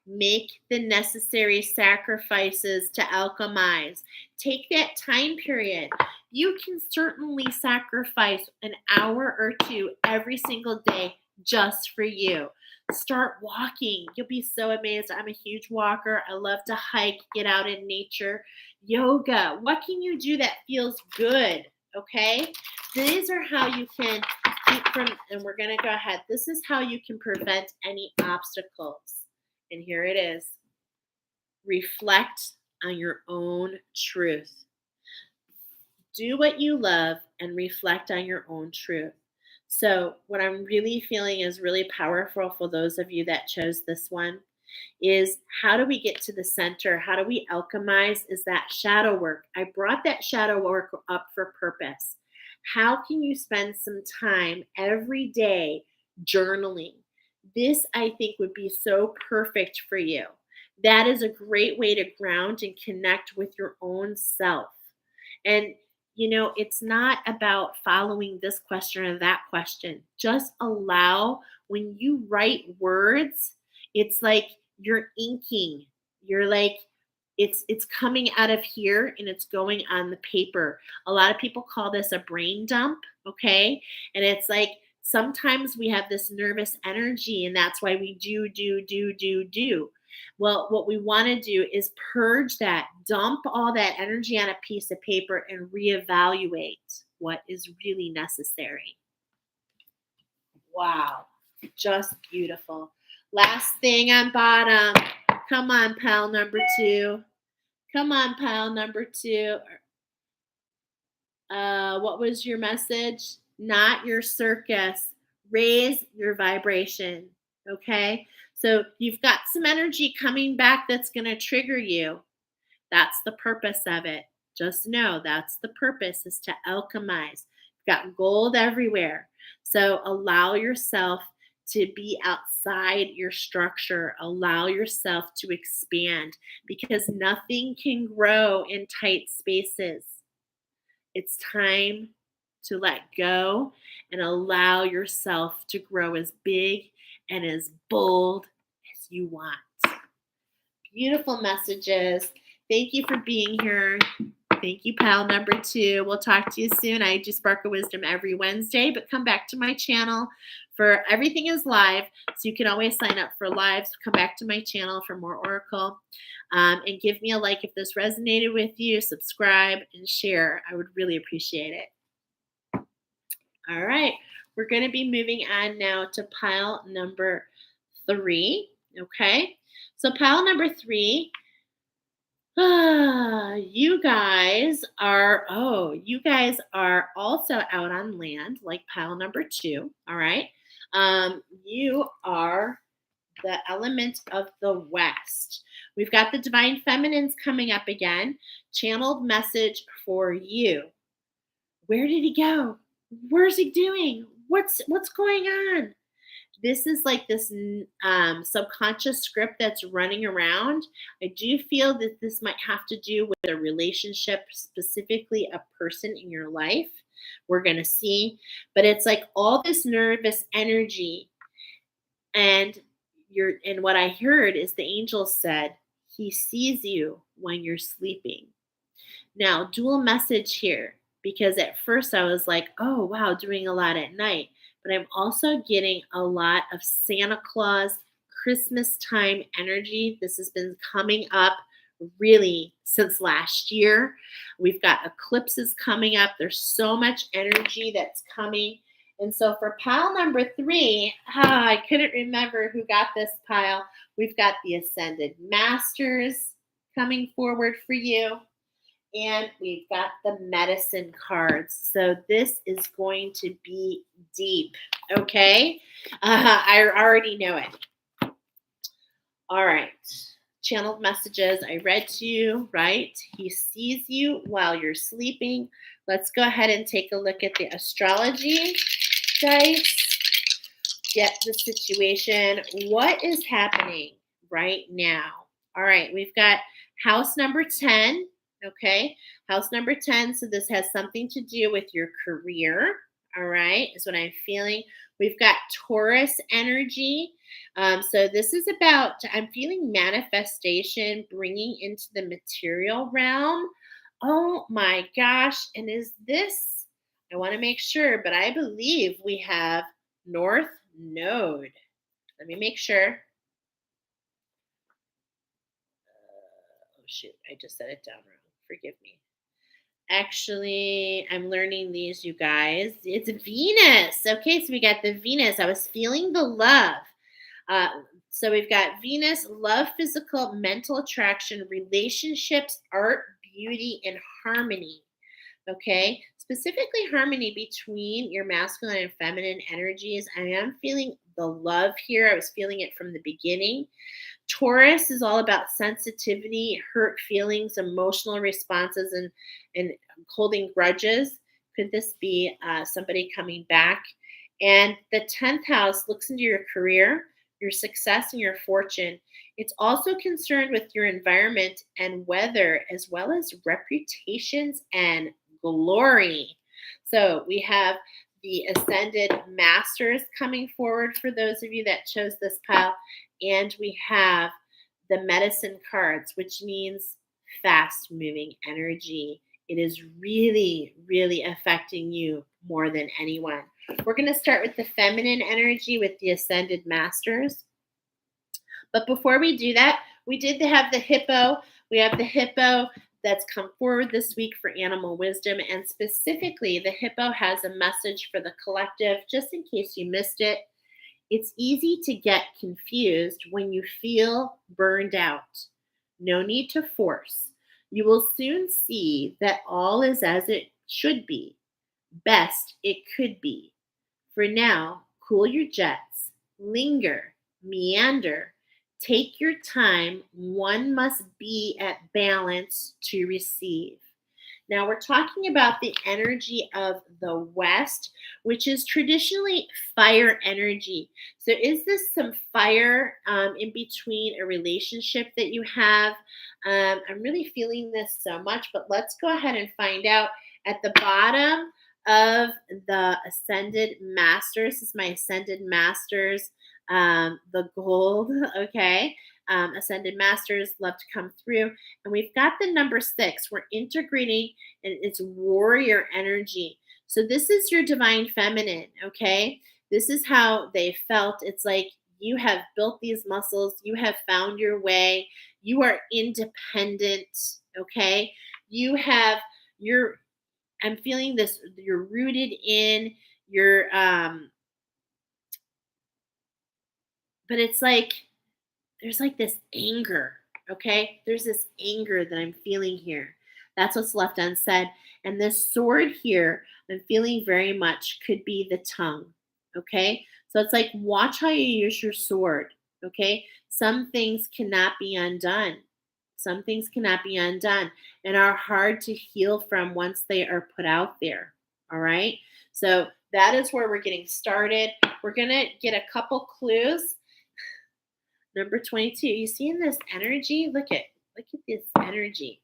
Make the necessary sacrifices to alchemize. Take that time period. You can certainly sacrifice an hour or two every single day just for you. Start walking. You'll be so amazed. I'm a huge walker. I love to hike, get out in nature. Yoga. What can you do that feels good? Okay? These are how you can keep from, and we're going to go ahead. This is how you can prevent any obstacles. And here it is. Reflect on your own truth. Do what you love and reflect on your own truth. So what I'm really feeling is really powerful for those of you that chose this one is how do we get to the center? How do we alchemize? Is that shadow work. I brought that shadow work up for purpose. How can you spend some time every day journaling? This, I think, would be so perfect for you. That is a great way to ground and connect with your own self. And, you know, it's not about following this question or that question. Just allow, when you write words, it's like you're inking. You're like, it's coming out of here and it's going on the paper. A lot of people call this a brain dump, okay? And it's like, sometimes we have this nervous energy, and that's why we do. Well, what we want to do is purge that, dump all that energy on a piece of paper, and reevaluate what is really necessary. Wow, just beautiful. Last thing on bottom. Come on, pal number 2. Come on, pal number 2. What was your message? Not your circus. Raise your vibration. Okay? So you've got some energy coming back that's going to trigger you. That's the purpose of it. Just know that's the purpose, is to alchemize. You've got gold everywhere. So allow yourself to be outside your structure. Allow yourself to expand, because nothing can grow in tight spaces. It's time to let go and allow yourself to grow as big and as bold as you want. Beautiful messages. Thank you for being here. Thank you, pal number 2. We'll talk to you soon. I do Sparkle Wisdom every Wednesday, but come back to my channel for everything is live. So you can always sign up for lives. Come back to my channel for more Oracle. And give me a like if this resonated with you. Subscribe and share. I would really appreciate it. All right. We're going to be moving on now to pile number 3. Okay. So pile number 3, you guys are also out on land, like pile number 2. All right. You are the element of the West. We've got the divine feminines coming up again. Channeled message for you. Where did he go? Where's he doing? What's going on? This is like this subconscious script that's running around. I do feel that this might have to do with a relationship, specifically a person in your life. We're going to see. But it's like all this nervous energy. And what I heard is the angel said, he sees you when you're sleeping. Now, dual message here, because at first I was like, oh, wow, doing a lot at night. But I'm also getting a lot of Santa Claus, Christmas time energy. This has been coming up really since last year. We've got eclipses coming up. There's so much energy that's coming. And so for pile number 3, I couldn't remember who got this pile. We've got the Ascended Masters coming forward for you. And we've got the medicine cards. So this is going to be deep, okay? I already know it. All right. Channeled messages. I read to you, right? He sees you while you're sleeping. Let's go ahead and take a look at the astrology dice. Get the situation. What is happening right now? All right. We've got house number 10. Okay, house number 10. So this has something to do with your career. All right, is what I'm feeling. We've got Taurus energy. So this is about, I'm feeling manifestation, bringing into the material realm. Oh my gosh. And is this, I want to make sure, but I believe we have North Node. Let me make sure. Oh shoot, I just set it down wrong. Forgive me. Actually, I'm learning these, you guys. It's Venus. Okay, so we got the Venus. I was feeling the love. So we've got Venus, love, physical, mental attraction, relationships, art, beauty, and harmony. Okay, specifically harmony between your masculine and feminine energies. I am feeling the love here. I was feeling it from the beginning. Taurus is all about sensitivity, hurt feelings, emotional responses, and holding grudges. Could this be somebody coming back? And the 10th house looks into your career, your success, and your fortune. It's also concerned with your environment and weather, as well as reputations and glory. So we have the Ascended Masters coming forward for those of you that chose this pile. And we have the medicine cards, which means fast moving energy. It is really, really affecting you more than anyone. We're going to start with the feminine energy with the Ascended Masters. But before we do that, we did have the hippo. We have the hippo that's come forward this week for animal wisdom. And specifically, the hippo has a message for the collective, just in case you missed it. It's easy to get confused when you feel burned out. No need to force. You will soon see that all is as it should be, best it could be. For now, cool your jets, linger, meander, take your time. One must be at balance to receive. Now we're talking about the energy of the West, which is traditionally fire energy. So is this some fire in between a relationship that you have? I'm really feeling this so much, but let's go ahead and find out. At the bottom of the Ascended Masters, this is my Ascended Masters, the gold, okay? Ascended Masters love to come through. And we've got the number 6. We're integrating, and it's warrior energy. So this is your divine feminine, okay? This is how they felt. It's like you have built these muscles. You have found your way. You are independent, okay? I'm feeling this, you're rooted in. You're but it's like there's like this anger, okay? There's this anger that I'm feeling here. That's what's left unsaid. And this sword here, I'm feeling very much could be the tongue, okay? So it's like, watch how you use your sword, okay? Some things cannot be undone. Some things cannot be undone and are hard to heal from once they are put out there, all right? So that is where we're getting started. We're going to get a couple clues. Number 22, you seeing this energy? Look at this energy.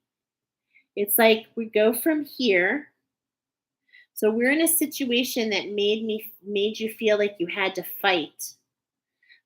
It's like we go from here. So we're in a situation that made you feel like you had to fight.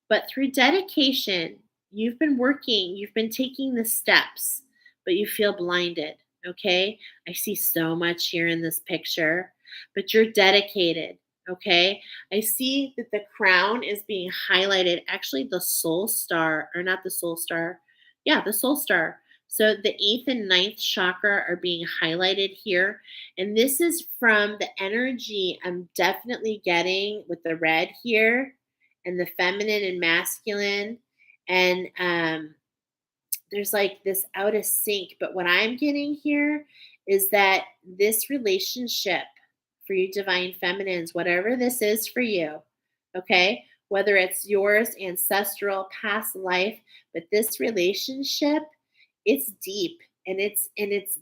But through dedication, you've been working, you've been taking the steps, but you feel blinded. Okay. I see so much here in this picture, but you're dedicated. Okay. I see that the crown is being highlighted. Actually, the soul star, or not the soul star. Yeah, the soul star. So the eighth and ninth chakra are being highlighted here. And this is from the energy I'm definitely getting with the red here and the feminine and masculine. And there's like this out of sync. But what I'm getting here is that this relationship for you, divine feminines, whatever this is for you, okay, whether it's yours, ancestral, past life, but this relationship, it's deep and it's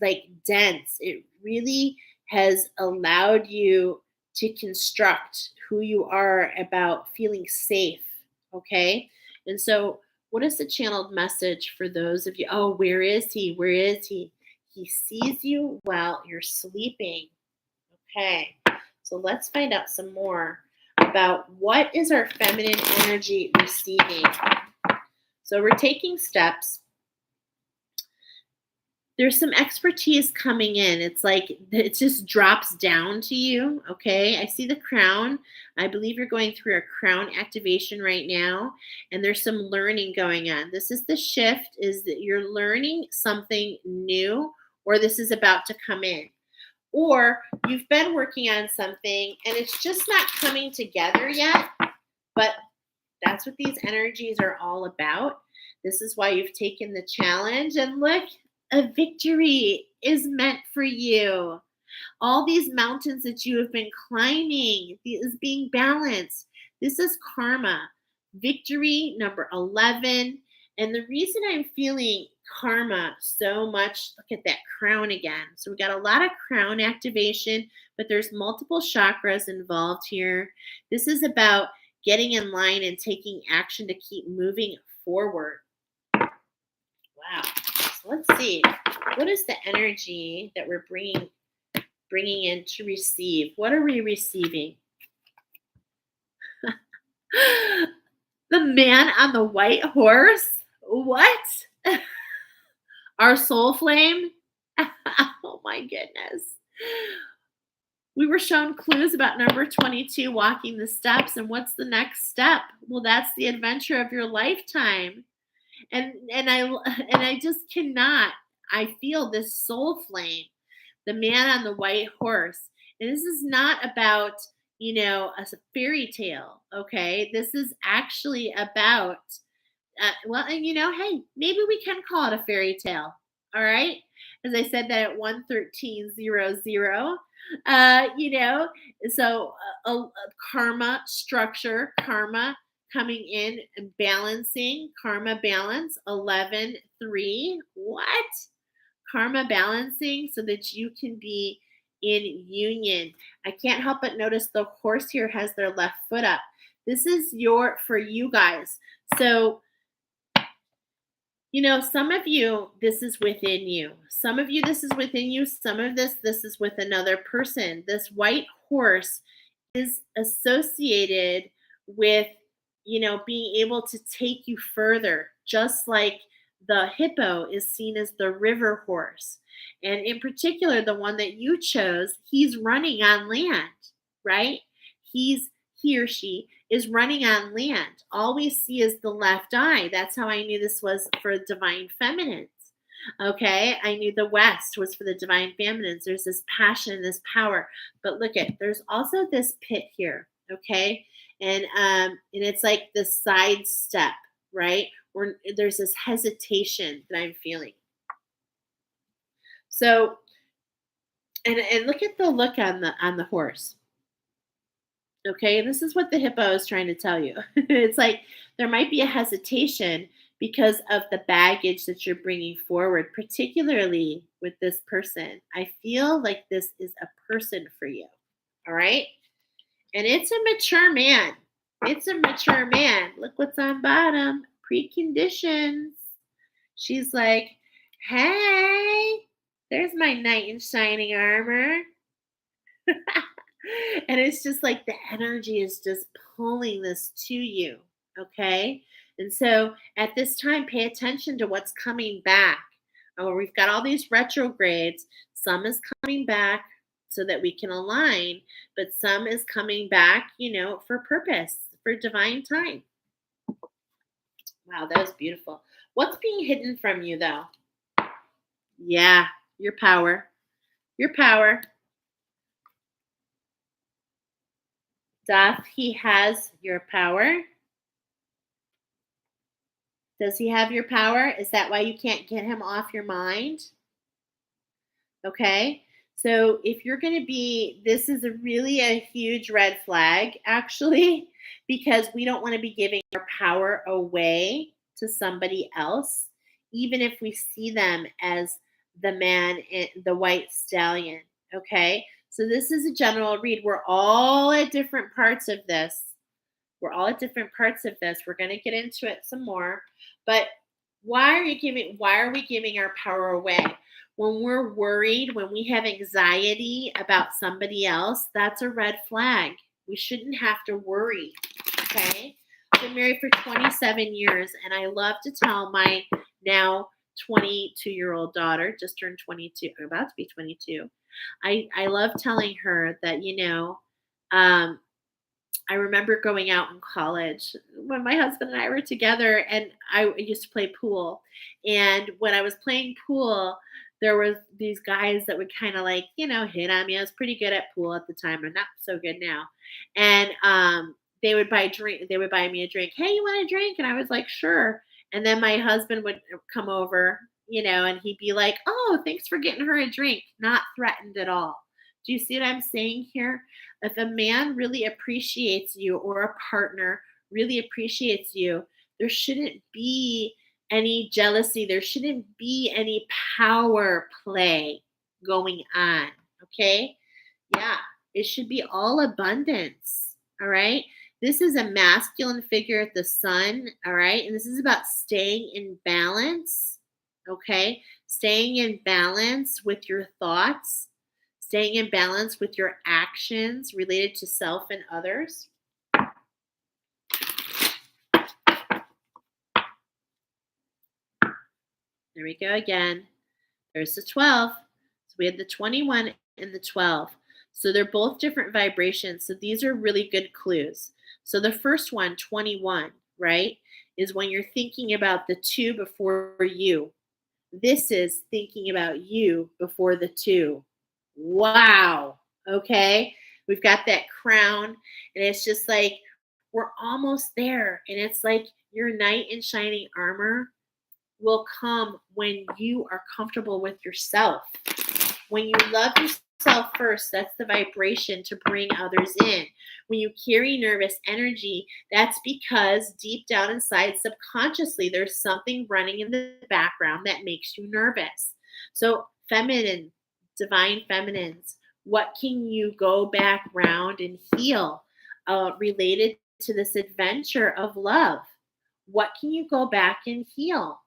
like dense. It really has allowed you to construct who you are about feeling safe, okay? And so what is the channeled message for those of you? Oh, where is he? Where is he? He sees you while you're sleeping. Okay. So let's find out some more about what is our feminine energy receiving. So we're taking steps. There's some expertise coming in. It's like it just drops down to you. Okay. I see the crown. I believe you're going through a crown activation right now. And there's some learning going on. This is the shift, is that you're learning something new, or this is about to come in. Or you've been working on something and it's just not coming together yet. But that's what these energies are all about. This is why you've taken the challenge. And look, a victory is meant for you. All these mountains that you have been climbing is being balanced. This is karma. Victory number 11. And the reason I'm feeling karma so much, look at that crown again. So we got a lot of crown activation, but there's multiple chakras involved here. This is about getting in line and taking action to keep moving forward. Wow. So let's see. What is the energy that we're bringing in to receive? What are we receiving? The man on the white horse? What? Our soul flame? Oh my goodness. We were shown clues about number 22, walking the steps. And what's the next step? Well, that's the adventure of your lifetime. And I just cannot. I feel this soul flame, the man on the white horse. And this is not about, a fairy tale, okay? This is actually about, hey, maybe we can call it a fairy tale, all right? As I said that at 11300, so a karma structure, karma coming in and balancing, karma balance, 11-3. What? Karma balancing so that you can be in union. I can't help but notice the horse here has their left foot up. This is for you guys. So, some of you, this is within you. Some of you, this is within you. Some of this is with another person. This white horse is associated with, being able to take you further, just like the hippo is seen as the river horse. And in particular, the one that you chose, he's running on land, right? He or she is running on land. All we see is the left eye. That's how I knew this was for divine feminines. Okay, I knew the West was for the divine feminines. There's this passion, this power. But look at, there's also this pit here, okay? And it's like the side step, right? Where there's this hesitation that I'm feeling. So, and look at the look on the horse. Okay, and this is what the hippo is trying to tell you. It's like there might be a hesitation because of the baggage that you're bringing forward, particularly with this person. I feel like this is a person for you. All right, and it's a mature man. It's a mature man. Look what's on bottom, preconditions. She's like, hey, there's my knight in shining armor. And it's just like the energy is just pulling this to you. Okay. And so at this time, pay attention to what's coming back. Oh, we've got all these retrogrades. Some is coming back so that we can align, but some is coming back, for purpose, for divine time. Wow, that was beautiful. What's being hidden from you, though? Yeah, your power. Your power. Doth he has your power? Does he have your power? Is that why you can't get him off your mind? Okay. So if you're going to be, this is really a huge red flag, actually, because we don't want to be giving our power away to somebody else, even if we see them as the man in the white stallion. Okay. So this is a general read. We're all at different parts of this. We're all at different parts of this. We're going to get into it some more. But why are we giving our power away? When we're worried, when we have anxiety about somebody else, that's a red flag. We shouldn't have to worry. Okay? I've been married for 27 years, and I love to tell my now 22-year-old daughter, just turned 22, about to be 22. I love telling her that, I remember going out in college when my husband and I were together, and I used to play pool. And when I was playing pool, there was these guys that would kind of like, hit on me. I was pretty good at pool at the time. I'm not so good now. And they would buy me a drink. Hey, you want a drink? And I was like, sure. And then my husband would come over, and he'd be like, oh, thanks for getting her a drink. Not threatened at all. Do you see what I'm saying here? If a man really appreciates you, or a partner really appreciates you, there shouldn't be any jealousy. There shouldn't be any power play going on. Okay? Yeah, it should be all abundance. All right? This is a masculine figure at the sun. All right? And this is about staying in balance. Okay? Staying in balance with your thoughts, staying in balance with your actions related to self and others. There we go again. There's the 12. So we had the 21 and the 12. So they're both different vibrations. So these are really good clues. So the first one, 21, right, is when you're thinking about the two before you. This is thinking about you before the two. Wow. Okay. We've got that crown, and it's just like we're almost there. And it's like your knight in shining armor will come when you are comfortable with yourself. When you love yourself first, that's the vibration to bring others in. When you carry nervous energy, that's because deep down inside, subconsciously, there's something running in the background that makes you nervous. So, feminine, divine feminines, what can you go back round and heal related to this adventure of love? What can you go back and heal?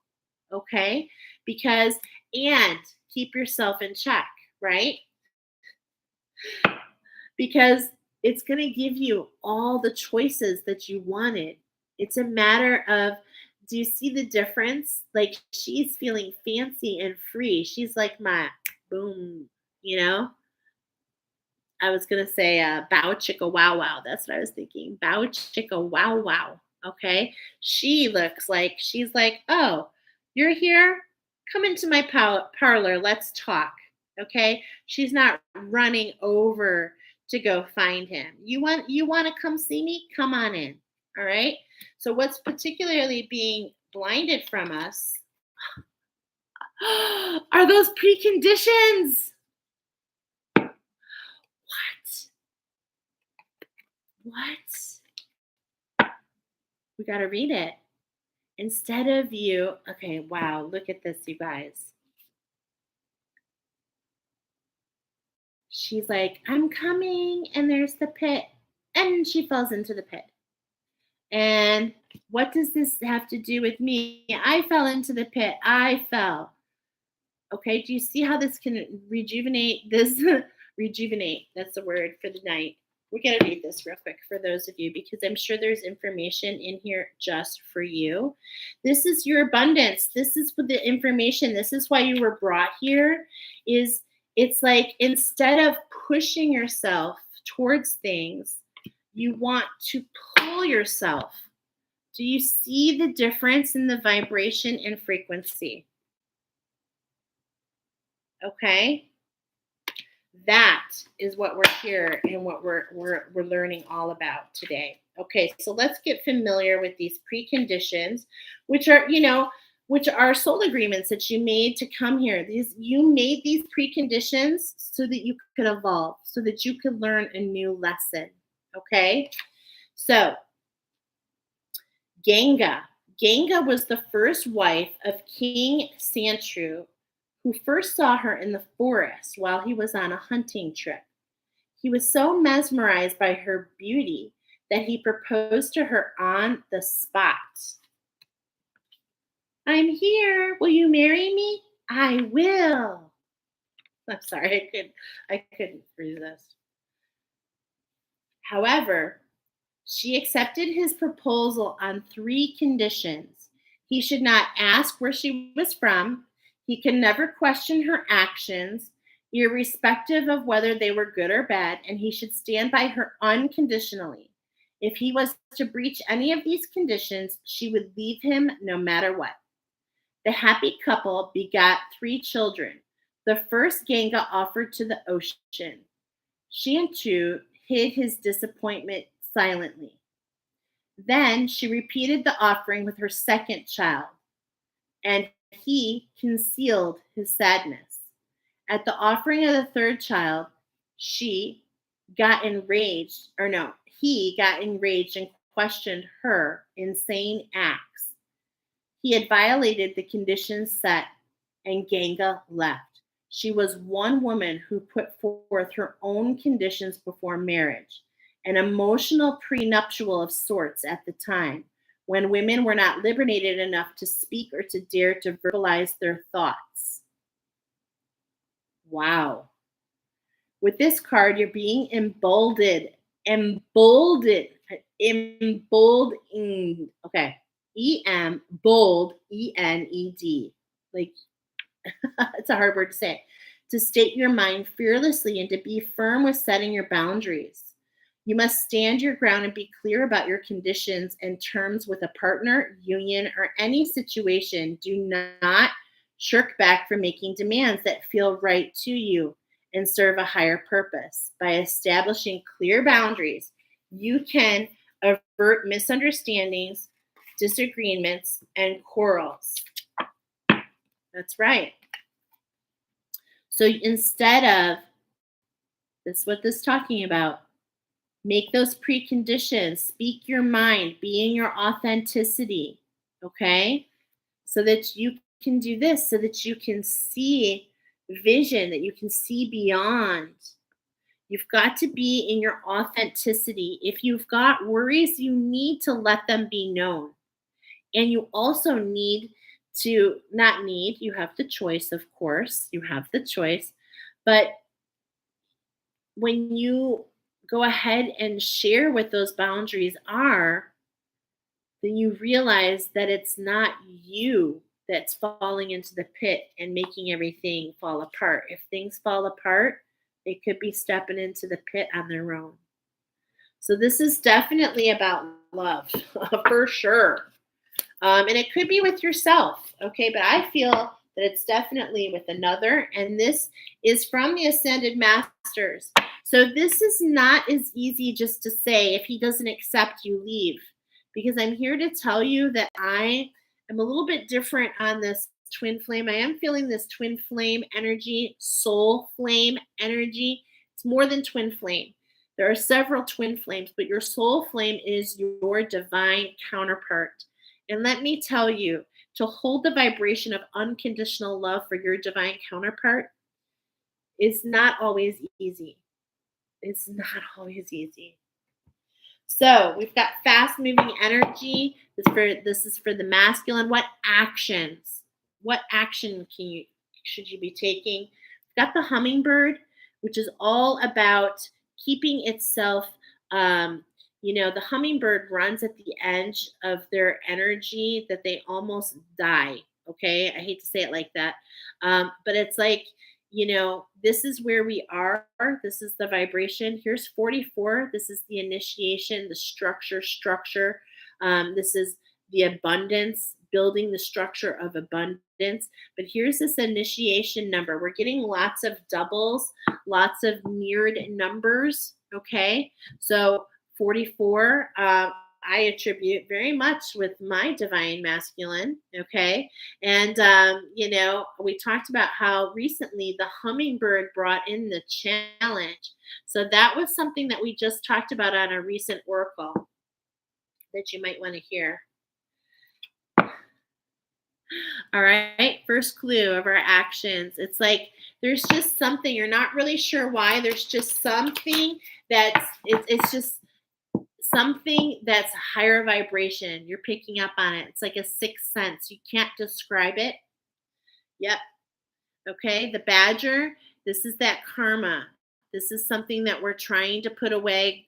Okay? And keep yourself in check, right? Because it's going to give you all the choices that you wanted. It's a matter of, do you see the difference? Like, she's feeling fancy and free. She's like my boom, I was going to say bow chicka wow wow. That's what I was thinking. Bow chicka wow wow. Okay. She's like, oh, you're here? Come into my parlor. Let's talk. Okay. She's not running over to go find him. You want to come see me? Come on in. All right. So what's particularly being blinded from us are those preconditions. What? What? We got to read it. Instead of you, okay, wow, look at this, you guys. She's like, I'm coming, and there's the pit. And she falls into the pit. And what does this have to do with me? I fell into the pit. I fell. Okay, do you see how this can rejuvenate this? Rejuvenate, that's the word for the night. We're going to read this real quick for those of you because I'm sure there's information in here just for you. This is your abundance. This is for the information. This is why you were brought here. It's like instead of pushing yourself towards things, you want to pull yourself. Do you see the difference in the vibration and frequency? Okay? That is what we're here and what we're learning all about today. Okay, so let's get familiar with these preconditions, which are soul agreements that you made to come here. You made these preconditions so that you could evolve, so that you could learn a new lesson. Okay? So, Ganga. Ganga was the first wife of King Santru, who first saw her in the forest while he was on a hunting trip. He was so mesmerized by her beauty that he proposed to her on the spot. I'm here. Will you marry me? I will. I'm sorry, I couldn't resist. However, she accepted his proposal on 3 conditions. He should not ask where she was from. He can never question her actions, irrespective of whether they were good or bad, and he should stand by her unconditionally. If he was to breach any of these conditions, she would leave him no matter what. The happy couple begot 3 children. The first Ganga offered to the ocean. Shantu hid his disappointment silently. Then she repeated the offering with her second child, and he concealed his sadness. At the offering of the third child, he got enraged and questioned her insane acts. He had violated the conditions set, and Ganga left. She was one woman who put forth her own conditions before marriage, an emotional prenuptial of sorts at the time, when women were not liberated enough to speak or to dare to verbalize their thoughts. Wow. With this card, you're being emboldened. Okay. Bold, E-N-E-D. Like, it's a hard word to say. To state your mind fearlessly and to be firm with setting your boundaries. You must stand your ground and be clear about your conditions and terms with a partner, union, or any situation. Do not shirk back from making demands that feel right to you and serve a higher purpose. By establishing clear boundaries, you can avert misunderstandings, disagreements, and quarrels. That's right. So instead of, this is what this is talking about, make those preconditions, speak your mind, be in your authenticity, okay? So that you can do this, so that you can see vision, that you can see beyond. You've got to be in your authenticity. If you've got worries, you need to let them be known. And you also need to, you have the choice, of course, you have the choice, but when you go ahead and share what those boundaries are, then you realize that it's not you that's falling into the pit and making everything fall apart. If things fall apart, they could be stepping into the pit on their own. So this is definitely about love, for sure. And it could be with yourself, okay? But I feel that it's definitely with another. And this is from the Ascended Masters. So this is not as easy just to say, if he doesn't accept you, leave. Because I'm here to tell you that I am a little bit different on this twin flame. I am feeling this twin flame energy, soul flame energy. It's more than twin flame. There are several twin flames, but your soul flame is your divine counterpart. And let me tell you, to hold the vibration of unconditional love for your divine counterpart is not always easy. It's not always easy. So we've got fast moving energy. This is for the masculine. What actions? What action should you be taking? We've got the hummingbird, which is all about keeping itself. The hummingbird runs at the edge of their energy that they almost die. Okay, I hate to say it like that, but it's like, this is where we are. This is the vibration. Here's 44. This is the initiation, the structure. This is the abundance, building the structure of abundance. But here's this initiation number. We're getting lots of doubles, lots of mirrored numbers. Okay, so 44. I attribute very much with my divine masculine, okay? And, we talked about how recently the hummingbird brought in the challenge. So that was something that we just talked about on a recent oracle that you might want to hear. All right, first clue of our actions. It's like there's just something, you're not really sure why. There's just something it's just something that's higher vibration. You're picking up on it. It's like a sixth sense. You can't describe it. Yep. Okay. The badger, this is that karma. This is something that we're trying to put away.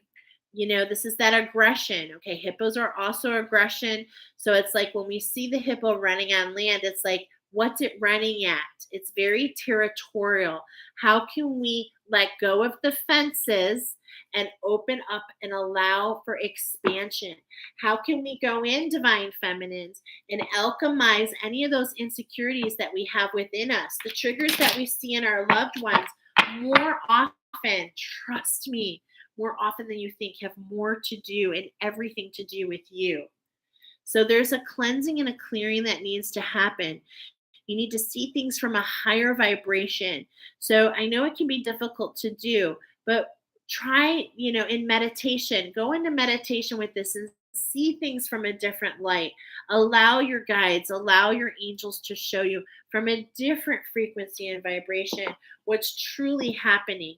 This is that aggression. Okay. Hippos are also aggression. So it's like when we see the hippo running on land, it's like, what's it running at? It's very territorial. How can we let go of the fences and open up and allow for expansion? How can we go in, divine feminines, and alchemize any of those insecurities that we have within us, the triggers that we see in our loved ones? More often, trust me, more often than you think, have more to do and everything to do with you. So there's a cleansing and a clearing that needs to happen. You need to see things from a higher vibration. So I know it can be difficult to do, but try, in meditation, go into meditation with this and see things from a different light. Allow your guides, allow your angels to show you from a different frequency and vibration what's truly happening.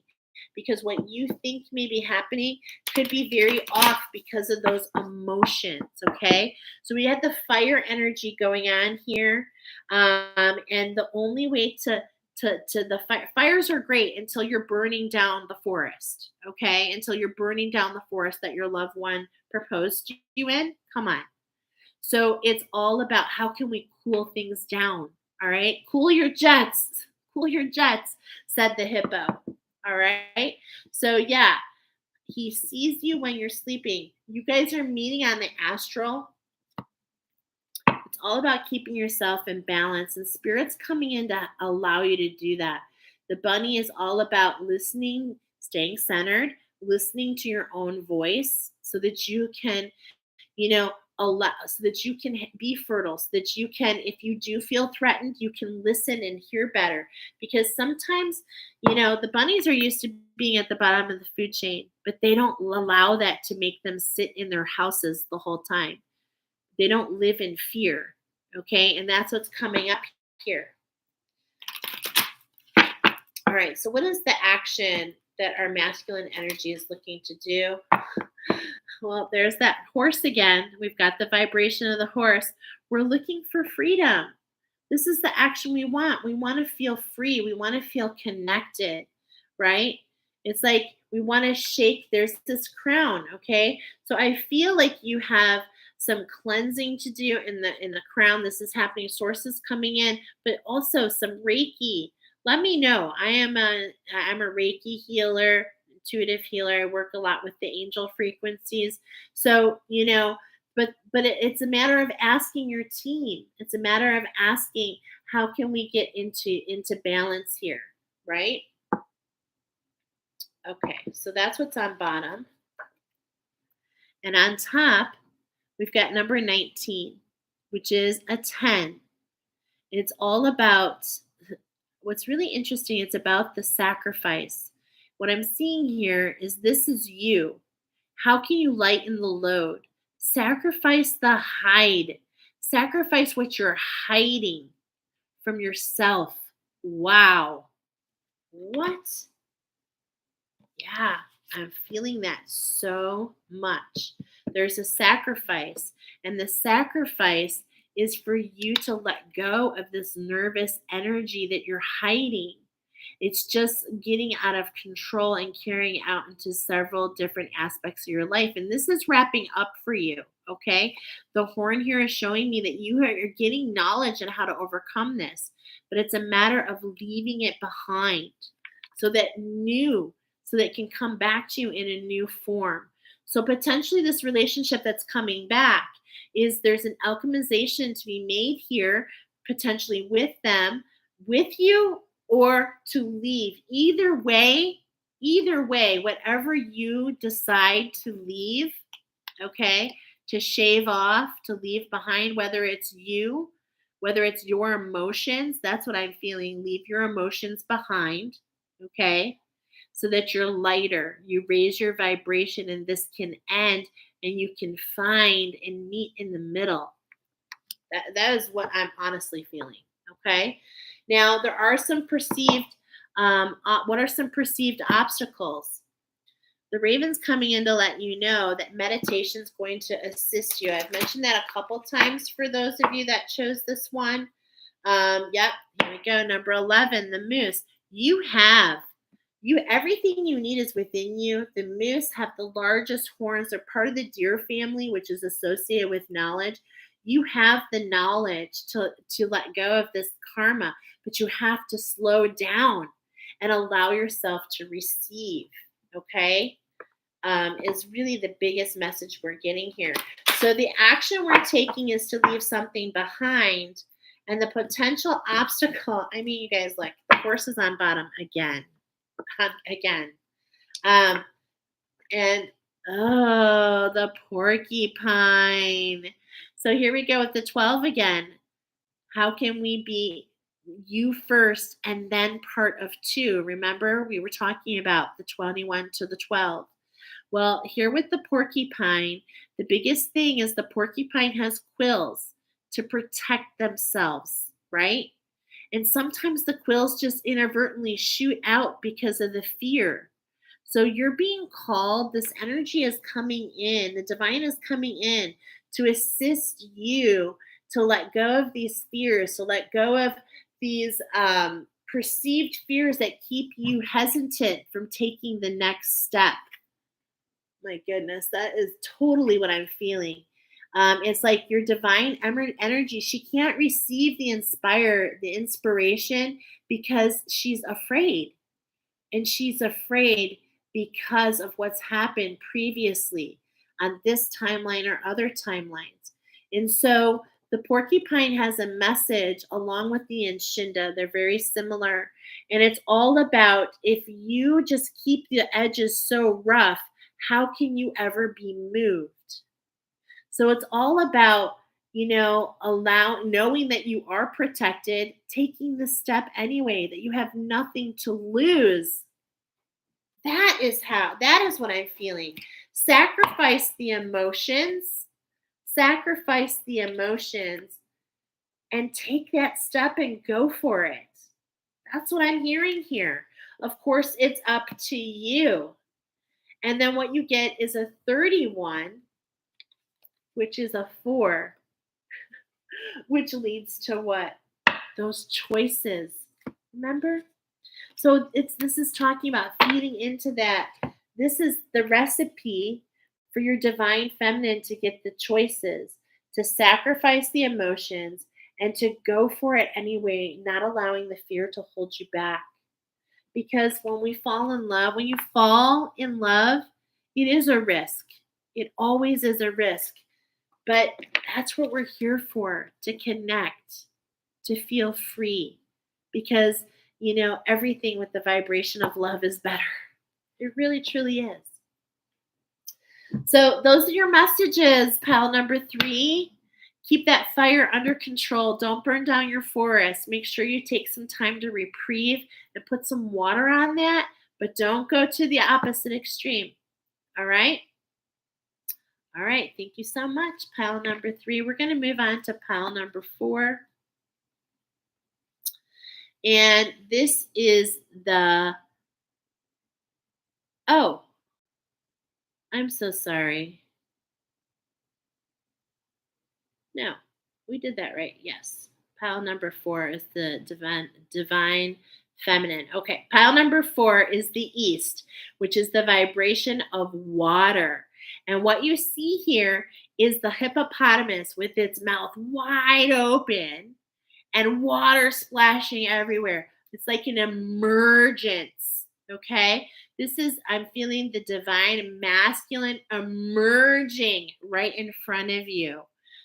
Because what you think may be happening could be very off because of those emotions, okay? So we had the fire energy going on here. And the only way to the fires are great until you're burning down the forest, okay? Until you're burning down the forest that your loved one proposed you in. Come on. So it's all about how can we cool things down, all right? Cool your jets, said the hippo, all right? So yeah, he sees you when you're sleeping. You guys are meeting on the astral. It's all about keeping yourself in balance, and spirit's coming in to allow you to do that. The bunny is all about listening, staying centered, listening to your own voice so that you can, allow, so that you can be fertile, so that you can, if you do feel threatened, you can listen and hear better. Because sometimes, the bunnies are used to being at the bottom of the food chain, but they don't allow that to make them sit in their houses the whole time. They don't live in fear, okay? And that's what's coming up here. All right, so what is the action that our masculine energy is looking to do? Well, there's that horse again. We've got the vibration of the horse. We're looking for freedom. This is the action we want. We want to feel free. We want to feel connected, right? It's like we want to shake. There's this crown, okay? So I feel like you have some cleansing to do in the crown. This is happening. Sources coming in, but also some Reiki. Let me know. I'm a Reiki healer, intuitive healer. I work a lot with the angel frequencies. So, It's a matter of asking your team. It's a matter of asking, how can we get into balance here, right? Okay, so that's what's on bottom. And on top, we've got number 19, which is a 10. It's all about what's really interesting. It's about the sacrifice. What I'm seeing here is this is you. How can you lighten the load? Sacrifice the hide. Sacrifice what you're hiding from yourself. Wow. What? Yeah, I'm feeling that so much. There's a sacrifice, and the sacrifice is for you to let go of this nervous energy that you're hiding. It's just getting out of control and carrying out into several different aspects of your life. And this is wrapping up for you. Okay. The horn here is showing me that you're getting knowledge on how to overcome this, but it's a matter of leaving it behind so that it can come back to you in a new form. So potentially this relationship that's coming back is there's an alchemization to be made here, potentially with them, with you, or to leave. Either way, whatever you decide to leave, okay, to shave off, to leave behind, whether it's you, whether it's your emotions, that's what I'm feeling. Leave your emotions behind, okay, so that you're lighter. You raise your vibration, and this can end, and you can find and meet in the middle. That is what I'm honestly feeling. Okay. Now there are some perceived. What are some perceived obstacles? The Raven's coming in to let you know that meditation is going to assist you. I've mentioned that a couple times for those of you that chose this one. Yep, here we go. Number 11, the moose. Everything you need is within you. The moose have the largest horns. They're part of the deer family, which is associated with knowledge. You have the knowledge to let go of this karma, but you have to slow down and allow yourself to receive. Okay? Is really the biggest message we're getting here. So the action we're taking is to leave something behind, and the potential obstacle. I mean, you guys, look, the horse is on bottom again. And oh, the porcupine. So here we go with the 12 again. How can we be you first and then part of 2? Remember, we were talking about the 21 to the 12. Well, here with the porcupine, the biggest thing is the porcupine has quills to protect themselves, right? And sometimes the quills just inadvertently shoot out because of the fear. So you're being called, this energy is coming in, the divine is coming in to assist you to let go of these fears, to let go of these perceived fears that keep you hesitant from taking the next step. My goodness, that is totally what I'm feeling. It's like your divine energy. She can't receive the inspiration because she's afraid. And she's afraid because of what's happened previously on this timeline or other timelines. And so the porcupine has a message along with the Inshinda. They're very similar. And it's all about, if you just keep the edges so rough, how can you ever be moved? So it's all about, knowing that you are protected, taking the step anyway, that you have nothing to lose. That is what I'm feeling. Sacrifice the emotions, and take that step and go for it. That's what I'm hearing here. Of course, it's up to you. And then what you get is a 31, which is a 4, which leads to what? Those choices. Remember? So this is talking about feeding into that. This is the recipe for your divine feminine to get the choices, to sacrifice the emotions, and to go for it anyway, not allowing the fear to hold you back. Because when you fall in love, it is a risk. It always is a risk. But that's what we're here for, to connect, to feel free. Because, everything with the vibration of love is better. It really, truly is. So those are your messages, pile number 3. Keep that fire under control. Don't burn down your forest. Make sure you take some time to reprieve and put some water on that, but don't go to the opposite extreme. All right? All right. Thank you so much, pile number 3. We're going to move on to pile number 4. And this is oh, I'm so sorry. No, we did that right. Yes. Pile number 4 is the divine feminine. Okay. Pile number 4 is the east, which is the vibration of water. And what you see here is the hippopotamus with its mouth wide open and water splashing everywhere. It's like an emergence. Okay. I'm feeling the divine masculine emerging right in front of you.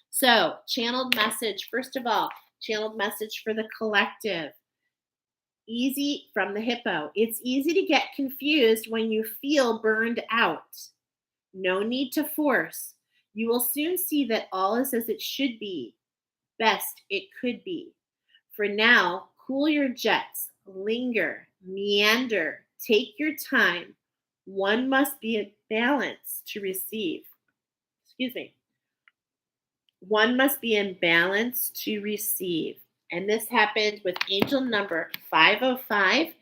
So, channeled message, first of all, channeled message for the collective. Easy from the hippo. It's easy to get confused when you feel burned out. No need to force. You will soon see that all is as it should be, best it could be. For now, cool your jets, linger, meander, take your time. One must be in balance to receive. Excuse me. One must be in balance to receive. And this happened with angel number 505.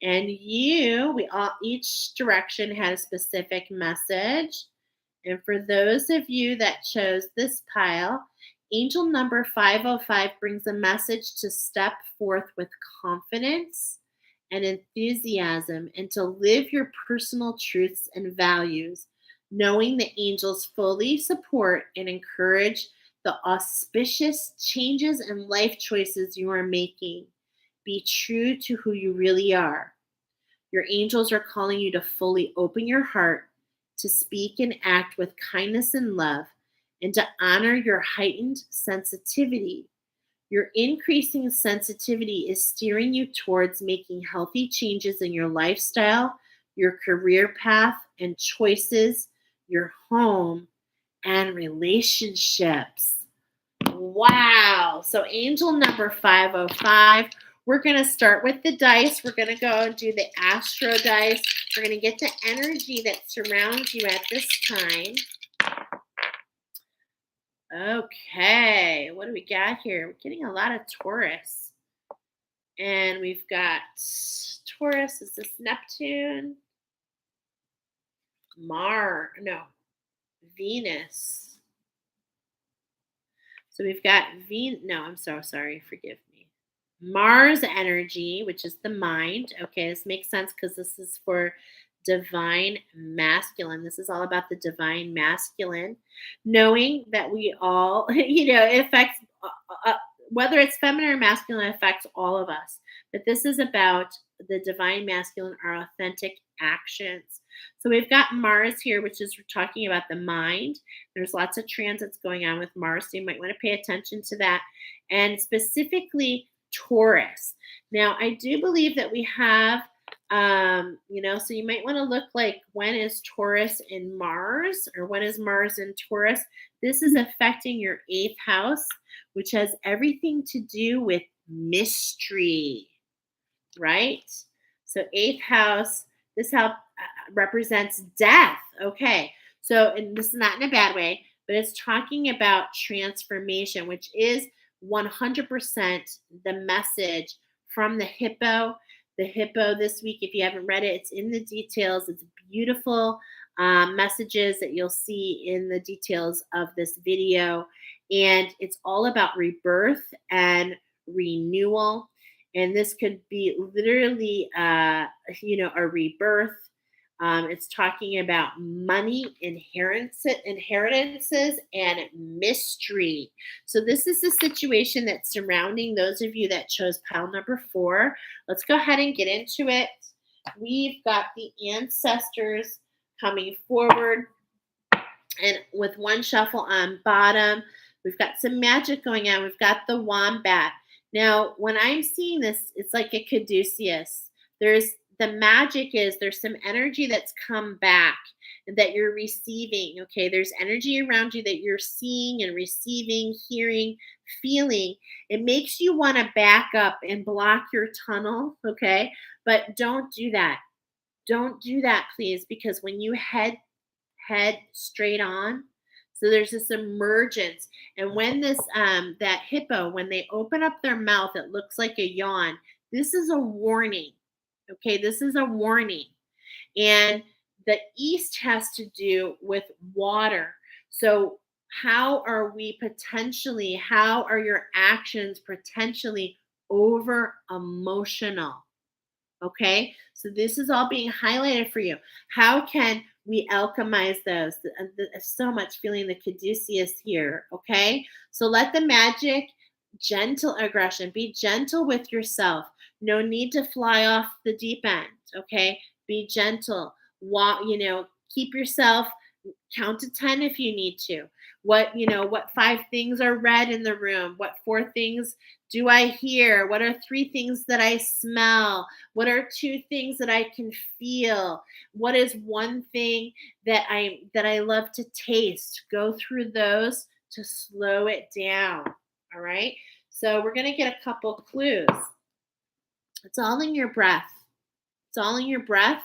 And each direction had a specific message. And for those of you that chose this pile, angel number 505 brings a message to step forth with confidence and enthusiasm and to live your personal truths and values, knowing the angels fully support and encourage the auspicious changes and life choices you are making. Be true to who you really are. Your angels are calling you to fully open your heart, to speak and act with kindness and love, and to honor your heightened sensitivity. Your increasing sensitivity is steering you towards making healthy changes in your lifestyle, your career path and choices, your home, and relationships. Wow. So angel number 505, we're going to start with the dice. We're going to go and do the astro dice. We're going to get the energy that surrounds you at this time. Okay. What do we got here? We're getting a lot of Taurus. And we've got Taurus. Is this Neptune? Venus. So we've got I'm so sorry. Forgive me. Mars energy, which is the mind. Okay, this makes sense because this is for divine masculine. This is all about the divine masculine. Knowing that we all, it affects, whether it's feminine or masculine, it affects all of us. But this is about the divine masculine, our authentic actions. So we've got Mars here, which is talking about the mind. There's lots of transits going on with Mars, so you might want to pay attention to that. And specifically Taurus. Now, I do believe that we have, so you might want to look like when is Taurus in Mars or when is Mars in Taurus. This is affecting your 8th house, which has everything to do with mystery, right? So 8th house, this house represents death. Okay. So, and this is not in a bad way, but it's talking about transformation, which is 100% the message from the hippo. The hippo this week, if you haven't read it, it's in the details. It's beautiful messages that you'll see in the details of this video. And it's all about rebirth and renewal. And this could be literally, a rebirth. It's talking about money, inheritances, and mystery. So this is the situation that's surrounding those of you that chose pile number 4. Let's go ahead and get into it. We've got the ancestors coming forward. And with one shuffle on bottom, we've got some magic going on. We've got the wombat. Now, when I'm seeing this, it's like a caduceus. There's the magic is there's some energy that's come back that you're receiving. Okay, there's energy around you that you're seeing and receiving, hearing, feeling. It makes you want to back up and block your tunnel. Okay, but don't do that. Don't do that, please, because when you head straight on. So there's this emergence. And when this that hippo, when they open up their mouth, it looks like a yawn. This is a warning. Okay, this is a warning. And the east has to do with water. So how are your actions potentially over emotional? Okay, so this is all being highlighted for you. How can we alchemize those? So much feeling the caduceus here. Okay, so let the magic, gentle aggression, be gentle with yourself. No need to fly off the deep end. Okay, be gentle. Walk, keep yourself, count to 10 if you need to. What 5 things are red in the room? What 4 things do I hear? What are 3 things that I smell? What are 2 things that I can feel? What is 1 thing that I love to taste? Go through those to slow it down. All right. So we're going to get a couple clues. It's all in your breath. It's all in your breath.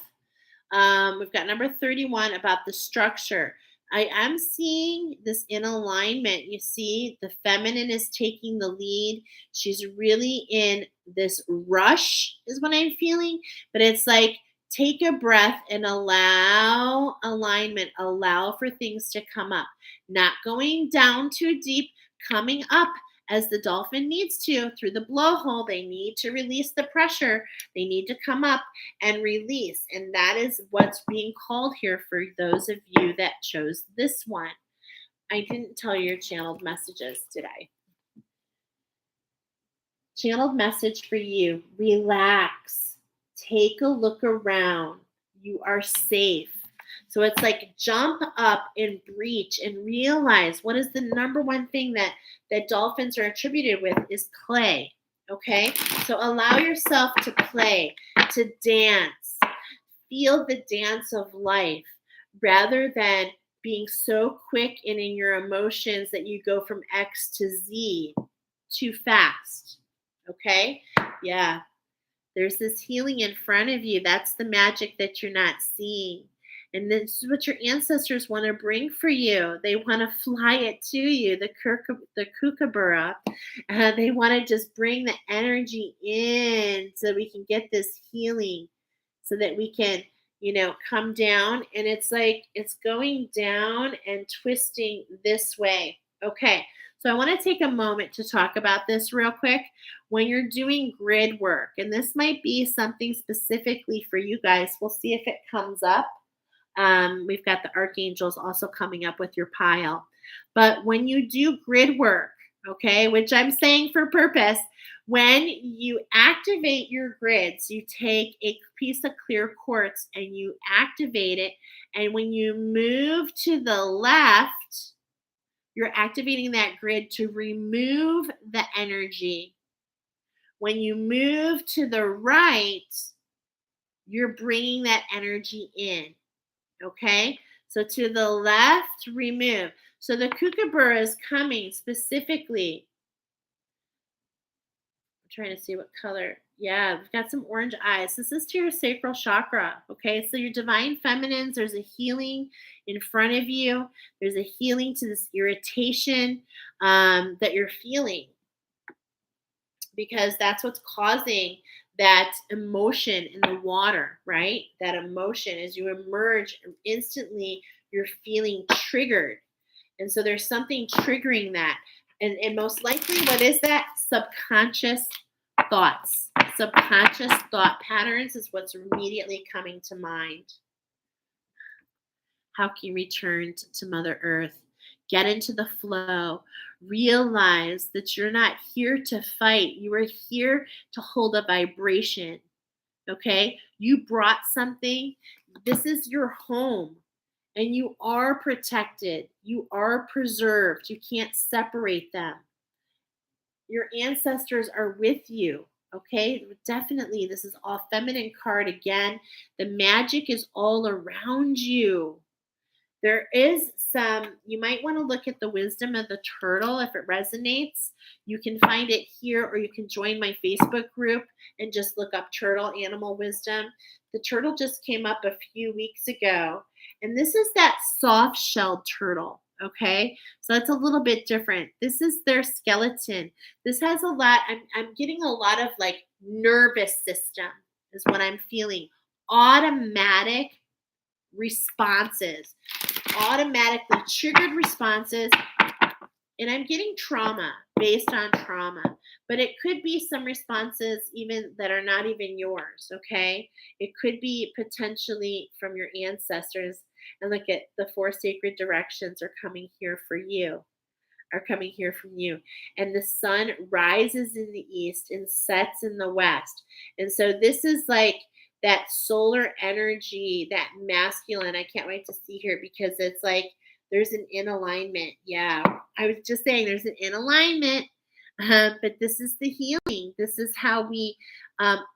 We've got number 31 about the structure. I am seeing this in alignment. You see, the feminine is taking the lead. She's really in this rush, is what I'm feeling. But it's like, take a breath and allow alignment, allow for things to come up. Not going down too deep, coming up as the dolphin needs to through the blowhole. They need to release the pressure. They need to come up and release. And that is what's being called here for those of you that chose this one. I didn't tell you your channeled messages, did I? Channeled message for you. Relax. Take a look around. You are safe. So it's like jump up and breach and realize what is the number one thing that dolphins are attributed with is play. Okay? So allow yourself to play, to dance. Feel the dance of life rather than being so quick and in your emotions that you go from X to Z too fast. Okay? Yeah. There's this healing in front of you. That's the magic that you're not seeing. And this is what your ancestors want to bring for you. They want to fly it to you, the kookaburra. They want to just bring the energy in so we can get this healing, so that we can, come down. And it's like it's going down and twisting this way. Okay, so I want to take a moment to talk about this real quick. When you're doing grid work, and this might be something specifically for you guys, we'll see if it comes up. We've got the archangels also coming up with your pile. But when you do grid work, okay, which I'm saying for purpose, when you activate your grids, you take a piece of clear quartz and you activate it. And when you move to the left, you're activating that grid to remove the energy. When you move to the right, you're bringing that energy in. Okay, so to the left, remove. So the kookaburra is coming specifically. I'm trying to see what color. Yeah, we've got some orange eyes. This is to your sacral chakra. Okay, so your divine feminines, there's a healing in front of you. There's a healing to this irritation that you're feeling, because that's what's causing that emotion in the water, right? That emotion, as you emerge, instantly you're feeling triggered. And so there's something triggering that. And most likely, what is that? Subconscious thoughts. Subconscious thought patterns is what's immediately coming to mind. How can you return to Mother Earth? Get into the flow. Realize that you're not here to fight. You are here to hold a vibration. Okay? You brought something. This is your home. and you are protected. You are preserved. You can't separate them. Your ancestors are with you. Okay, definitely. This is all feminine card again. The magic is all around you. There is some, you might want to look at the wisdom of the turtle if it resonates. You can find it here, or you can join my Facebook group and just look up turtle animal wisdom. The turtle just came up a few weeks ago, and this is that soft shelled turtle. Okay, so that's a little bit different. This is their skeleton. This has a lot, I'm getting a lot of like nervous system, is what I'm feeling. Automatic responses, automatically triggered responses, and I'm getting trauma based on trauma, but it could be some responses even that are not even yours. Okay, it could be potentially from your ancestors. And look at the four sacred directions are coming here for you, are coming here from you. And the sun rises in the east and sets in the west. And so this is like that solar energy, that masculine. I can't wait to see here, because it's like there's an in alignment. Yeah, I was just saying there's an in alignment. But this is the healing. This is how we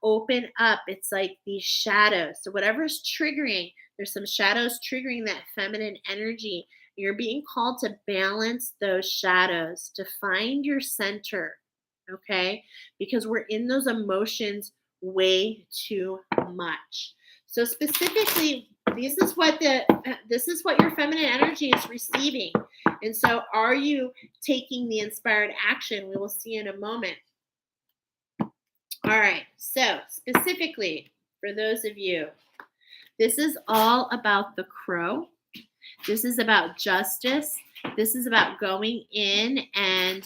open up. It's like these shadows. So whatever's triggering, there's some shadows triggering that feminine energy. You're being called to balance those shadows, to find your center, okay? Because we're in those emotions way too much. So specifically, this is what your feminine energy is receiving. And so are you taking the inspired action? We will see in a moment. All right. So specifically for those of you, this is all about the crow. This is about justice. This is about going in and,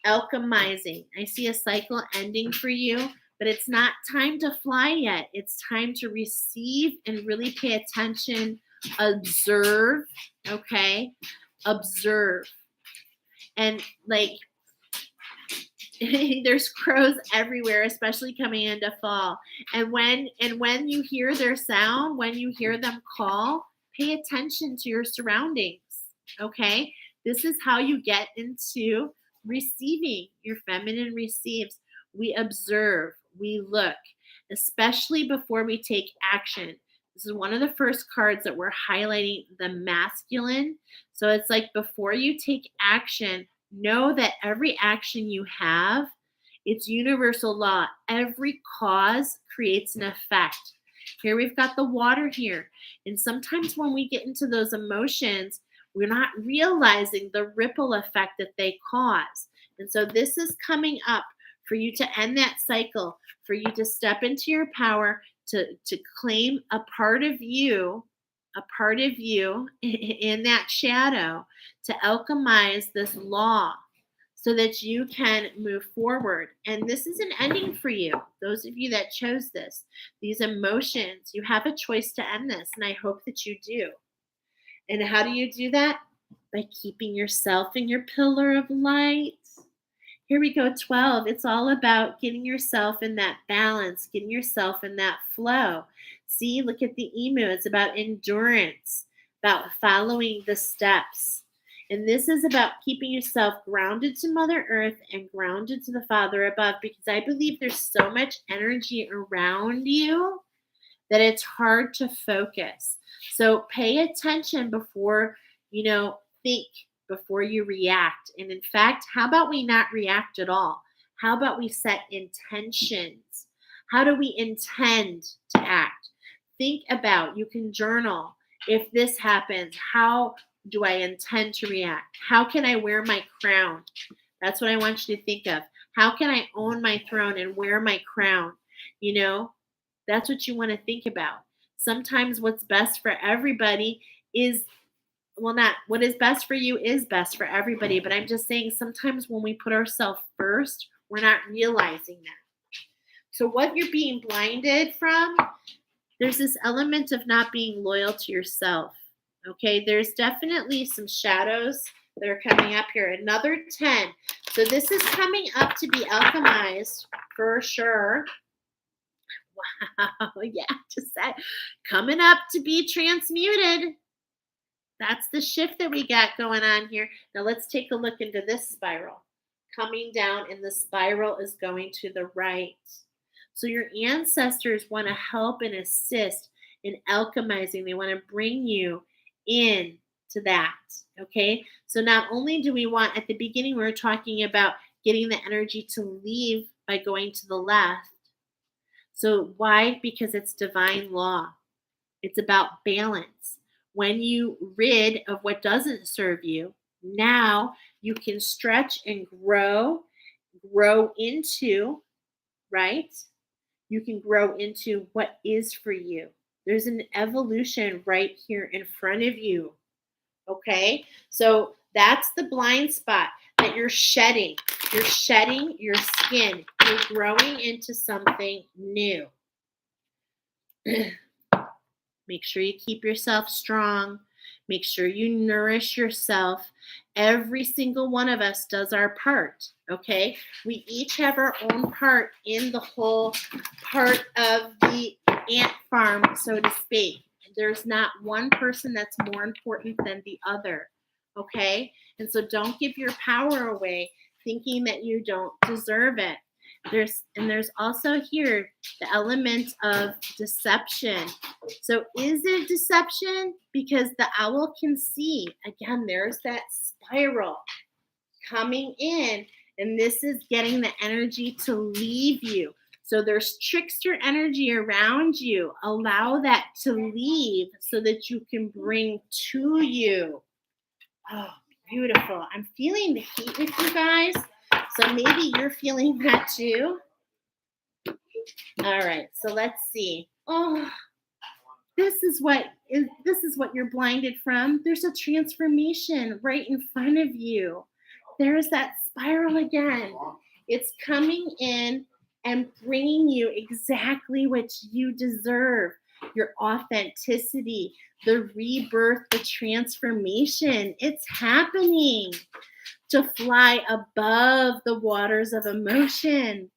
alchemizing. I see a cycle ending for you, but it's not time to fly yet. It's time to receive and really pay attention, observe, okay? Observe. And like, there's crows everywhere, especially coming into fall. And when you hear their sound, when you hear them call, pay attention to your surroundings, okay? This is how you get into receiving. Your feminine receives. We observe, we look, especially before we take action. This is one of the first cards that we're highlighting, the masculine. So it's like before you take action, know that every action you have, it's universal law. Every cause creates an effect. Here we've got the water here. And sometimes when we get into those emotions, we're not realizing the ripple effect that they cause. And so this is coming up for you to end that cycle, for you to step into your power, to claim a part of you in that shadow, to alchemize this law so that you can move forward. And this is an ending for you. Those of you that chose this, these emotions, you have a choice to end this, and I hope that you do. And how do you do that? By keeping yourself in your pillar of light. Here we go, 12. It's all about getting yourself in that balance, getting yourself in that flow. See, look at the emu. It's about endurance, about following the steps. And this is about keeping yourself grounded to Mother Earth and grounded to the Father above, because I believe there's so much energy around you that it's hard to focus. So pay attention before, think, before you react. And in fact, how about we not react at all? How about we set intentions? How do we intend to act? Think about, you can journal. If this happens, how do I intend to react? How can I wear my crown? That's what I want you to think of. How can I own my throne and wear my crown? That's what you want to think about. Sometimes what's best for everybody is, not what is best for you is best for everybody, but I'm just saying sometimes when we put ourselves first, we're not realizing that. So what you're being blinded from, there's this element of not being loyal to yourself. Okay, there's definitely some shadows that are coming up here. Another 10. So this is coming up to be alchemized for sure. Wow, yeah, just that coming up to be transmuted. That's the shift that we got going on here. Now let's take a look into this spiral. Coming down, and the spiral is going to the right. So your ancestors want to help and assist in alchemizing. They want to bring you in to that. Okay. So not only do we want, at the beginning, we were talking about getting the energy to leave by going to the left. So why? Because it's divine law. It's about balance. When you rid of what doesn't serve you, now you can stretch and grow into, right? You can grow into what is for you. There's an evolution right here in front of you. Okay? So that's the blind spot that you're shedding. You're shedding your skin. You're growing into something new. Make sure you keep yourself strong. Make sure you nourish yourself. Every single one of us does our part, okay? We each have our own part in the whole part of the ant farm, so to speak. There's not one person that's more important than the other, okay? And so don't give your power away thinking that you don't deserve it. There's also here the element of deception. So is it deception? Because the owl can see. Again, there's that spiral coming in, and this is getting the energy to leave you. So there's trickster energy around you. Allow that to leave so that you can bring to you. Oh, beautiful. I'm feeling the heat with you guys. So maybe you're feeling that too. All right, so let's see. Oh, this is what you're blinded from. There's a transformation right in front of you. There's that spiral again. It's coming in and bringing you exactly what you deserve. Your authenticity, the rebirth, the transformation. It's happening. To fly above the waters of emotion.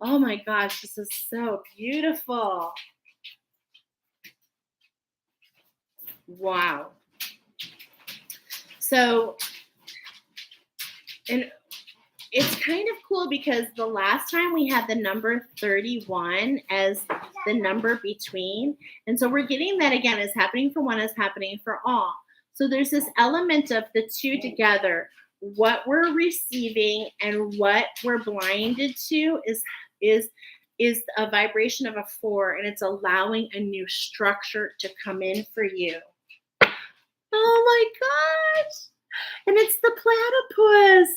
Oh my gosh, this is so beautiful. Wow. So, and it's kind of cool because the last time we had the number 31 as the number between. And so we're getting that again is happening for one, is happening for all. So there's this element of the two together. What we're receiving and what we're blinded to is a vibration of a 4, and it's allowing a new structure to come in for you. Oh my gosh. And it's the platypus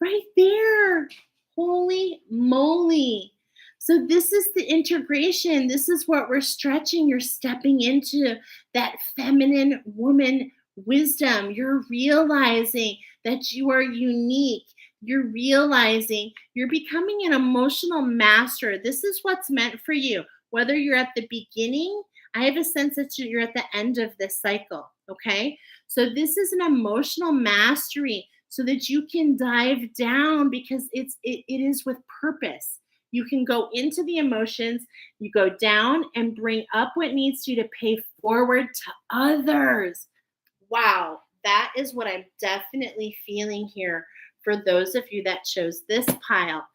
right there. Holy moly. So this is the integration. This is what we're stretching. You're stepping into that feminine woman wisdom. You're realizing that you are unique. You're realizing you're becoming an emotional master. This is what's meant for you. Whether you're at the beginning, I have a sense that you're at the end of this cycle, okay? So this is an emotional mastery so that you can dive down because it is with purpose. You can go into the emotions, you go down and bring up what needs to pay forward to others. Wow, that is what I'm definitely feeling here for those of you that chose this pile.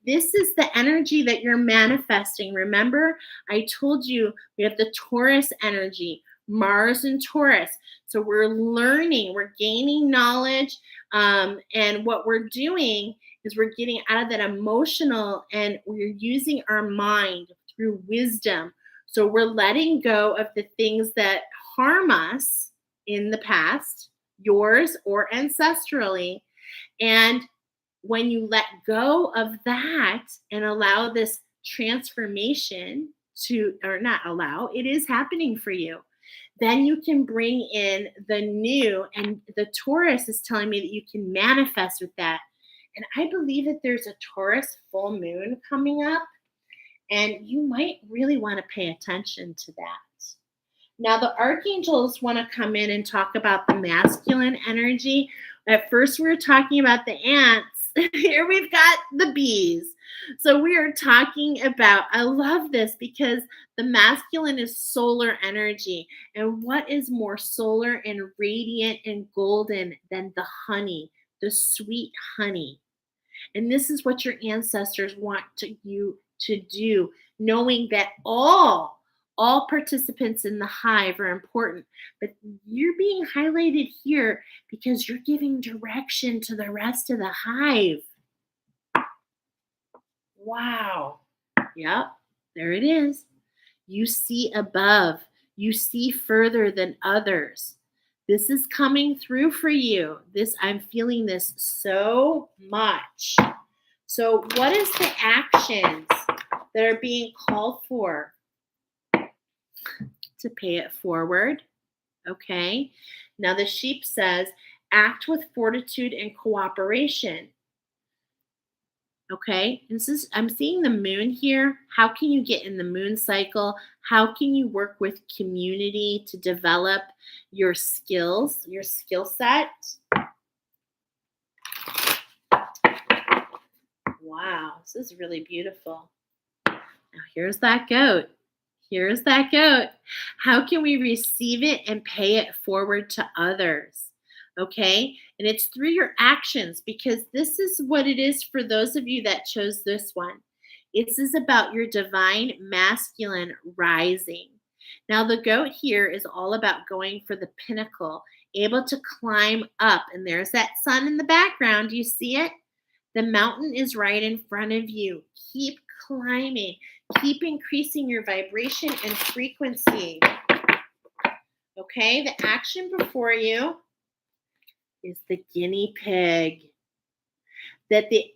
This is the energy that you're manifesting. Remember, I told you we have the Taurus energy, Mars and Taurus. So we're learning, we're gaining knowledge, and what we're doing is we're getting out of that emotional and we're using our mind through wisdom. So we're letting go of the things that harm us in the past, yours or ancestrally. And when you let go of that and allow this transformation to, or not allow, it is happening for you. Then you can bring in the new, and the Taurus is telling me that you can manifest with that. And I believe that there's a Taurus full moon coming up, and you might really want to pay attention to that. Now, the archangels want to come in and talk about the masculine energy. At first, we were talking about the ants, Here we've got the bees. So we are talking about, I love this because the masculine is solar energy. And what is more solar and radiant and golden than the honey, the sweet honey? And this is what your ancestors want you to do, knowing that all participants in the hive are important, but you're being highlighted here because you're giving direction to the rest of the hive. Wow. Yep, there it is. You see above, you see further than others. This is coming through for you. I'm feeling this so much. So, what is the actions that are being called for? To pay it forward. Okay. Now the sheep says, act with fortitude and cooperation. Okay. I'm seeing the moon here. How can you get in the moon cycle? How can you work with community to develop your skills, your skill set? Wow, this is really beautiful. Now here's that goat. Here's that goat. How can we receive it and pay it forward to others? Okay. And it's through your actions, because this is what it is for those of you that chose this one. This is about your divine masculine rising. Now, the goat here is all about going for the pinnacle, able to climb up. And there's that sun in the background. Do you see it? The mountain is right in front of you. Keep climbing. Keep increasing your vibration and frequency. Okay, the action before you is the guinea pig. That the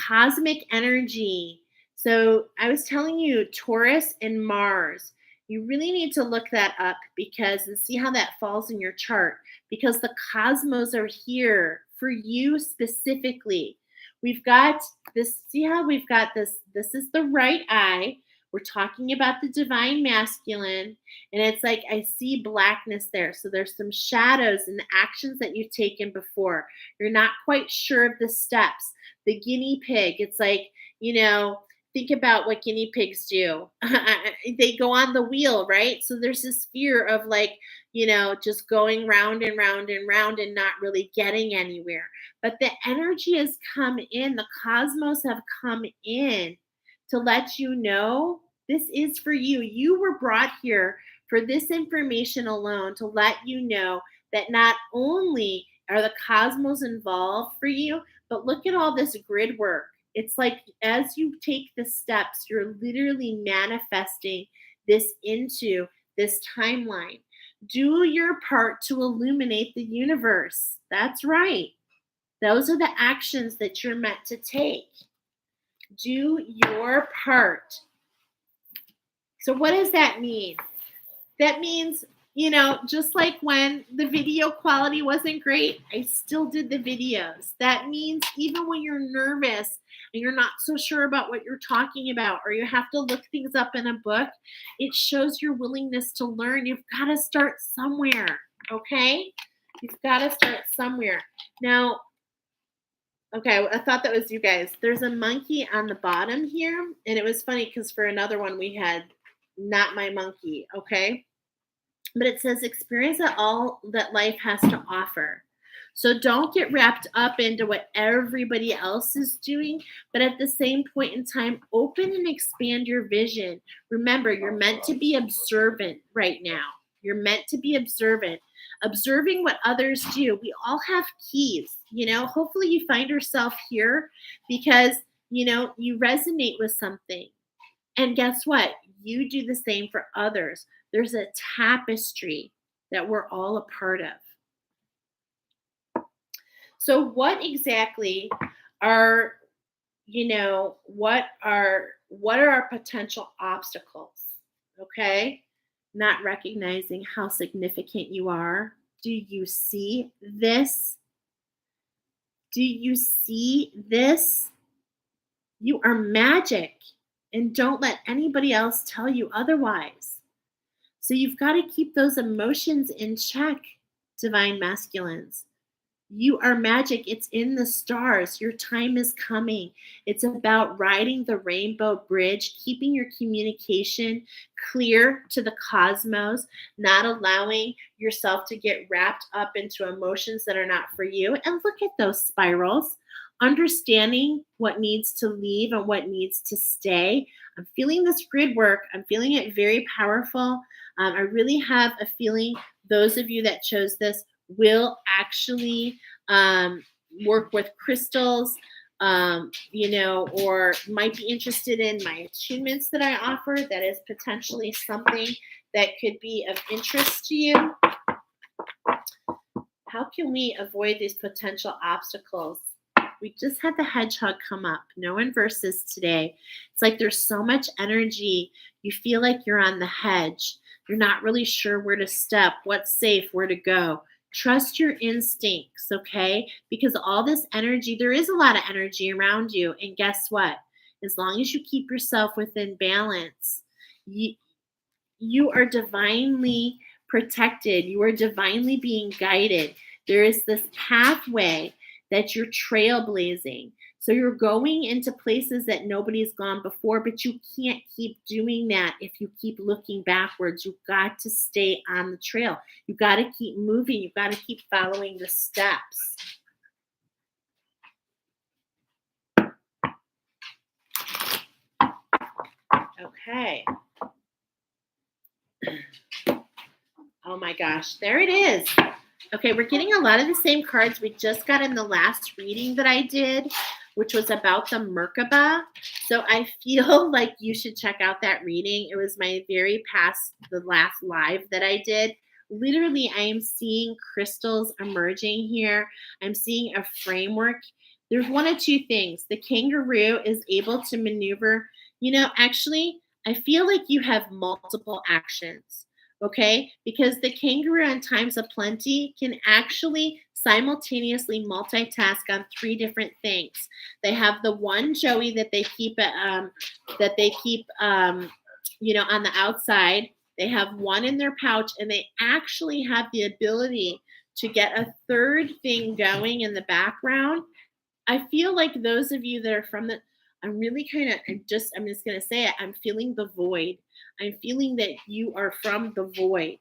cosmic energy. So I was telling you, Taurus and Mars. You really need to look that up and see how that falls in your chart, because the cosmos are here for you specifically. We've got this, see how we've got this? This is the right eye. We're talking about the divine masculine, and it's like I see blackness there. So there's some shadows in the actions that you've taken before. You're not quite sure of the steps. The guinea pig, it's like, think about what guinea pigs do. They go on the wheel, right? So there's this fear of just going round and round and round and not really getting anywhere. But the energy has come in, the cosmos have come in to let you know this is for you. You were brought here for this information alone, to let you know that not only are the cosmos involved for you, but look at all this grid work. It's like as you take the steps, you're literally manifesting this into this timeline. Do your part to illuminate the universe. That's right. Those are the actions that you're meant to take. Do your part. So what does that mean? That means, just like when the video quality wasn't great, I still did the videos. That means even when you're nervous and you're not so sure about what you're talking about, or you have to look things up in a book, it shows your willingness to learn. You've got to start somewhere, okay? You've got to start somewhere. Now, okay, I thought that was you guys. There's a monkey on the bottom here, and it was funny because for another one we had not my monkey, okay? But it says experience all that life has to offer. So don't get wrapped up into what everybody else is doing, but at the same point in time, open and expand your vision. Remember, you're meant to be observant right now. You're meant to be observant, observing what others do. We all have keys, hopefully you find yourself here because, you resonate with something. And guess what? You do the same for others. There's a tapestry that we're all a part of. So what exactly are, what are our potential obstacles? Okay? Not recognizing how significant you are. Do you see this? Do you see this? You are magic, and don't let anybody else tell you otherwise. So you've got to keep those emotions in check, divine masculines. You are magic. It's in the stars. Your time is coming. It's about riding the rainbow bridge, keeping your communication clear to the cosmos, not allowing yourself to get wrapped up into emotions that are not for you. And look at those spirals. Understanding what needs to leave and what needs to stay. I'm feeling this grid work. I'm feeling it very powerful. I really have a feeling those of you that chose this will actually um, work with crystals, or might be interested in my attunements that I offer. That is potentially something that could be of interest to you. How can we avoid these potential obstacles? We just had the hedgehog come up. No inverses today. It's like there's so much energy. You feel like you're on the hedge. You're not really sure where to step, what's safe, where to go. Trust your instincts, okay? Because all this energy, there is a lot of energy around you. And guess what? As long as you keep yourself within balance, you are divinely protected. You are divinely being guided. There is this pathway that you're trailblazing. So you're going into places that nobody's gone before, but you can't keep doing that if you keep looking backwards. You've got to stay on the trail. You've got to keep moving. You've got to keep following the steps. Okay. Oh my gosh, there it is. Okay, we're getting a lot of the same cards we just got in the last reading that I did, which was about the Merkaba. So I feel like you should check out that reading. It was my the last live that I did. Literally, I am seeing crystals emerging here. I'm seeing a framework. There's one of two things. The kangaroo is able to maneuver. Actually, I feel like you have multiple actions. Okay, because the kangaroo in times of plenty can actually simultaneously multitask on three different things. They have the one joey that they keep on the outside. They have one in their pouch, and they actually have the ability to get a third thing going in the background. I feel like those of you that are from the, I'm just going to say it. I'm feeling the void. I'm feeling that you are from the void.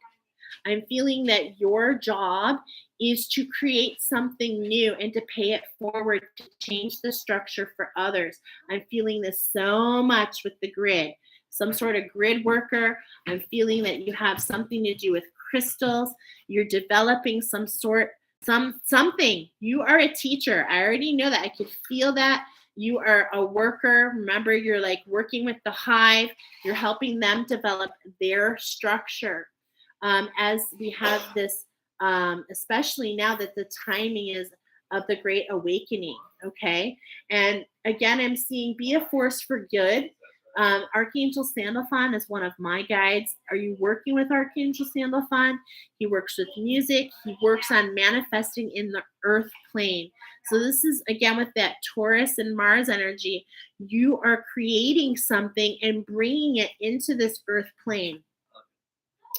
I'm feeling that your job is to create something new and to pay it forward, to change the structure for others. I'm feeling this so much with the grid, some sort of grid worker. I'm feeling that you have something to do with crystals. You're developing something. You are a teacher. I already know that. I could feel that. You are a worker. Remember, you're like working with the hive. You're helping them develop their structure. As we have this, especially now that the timing is of the Great Awakening, okay? And again, I'm seeing be a force for good. Archangel Sandalphon is one of my guides. Are you working with Archangel Sandalphon? He works with music. He works on manifesting in the earth plane. So this is, again, with that Taurus and Mars energy. You are creating something and bringing it into this earth plane.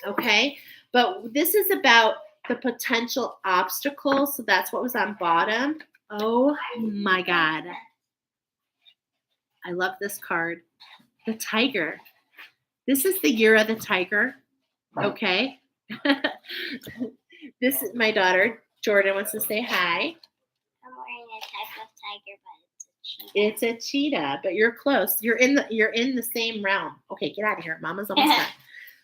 Okay? But this is about the potential obstacles. So that's what was on bottom. Oh my God. I love this card. The tiger. This is the year of the tiger. Okay. This is my daughter, Jordan, wants to say hi. I'm wearing a type of tiger, but it's a cheetah, but you're close. You're in the same realm. Okay, get out of here. Mama's almost done.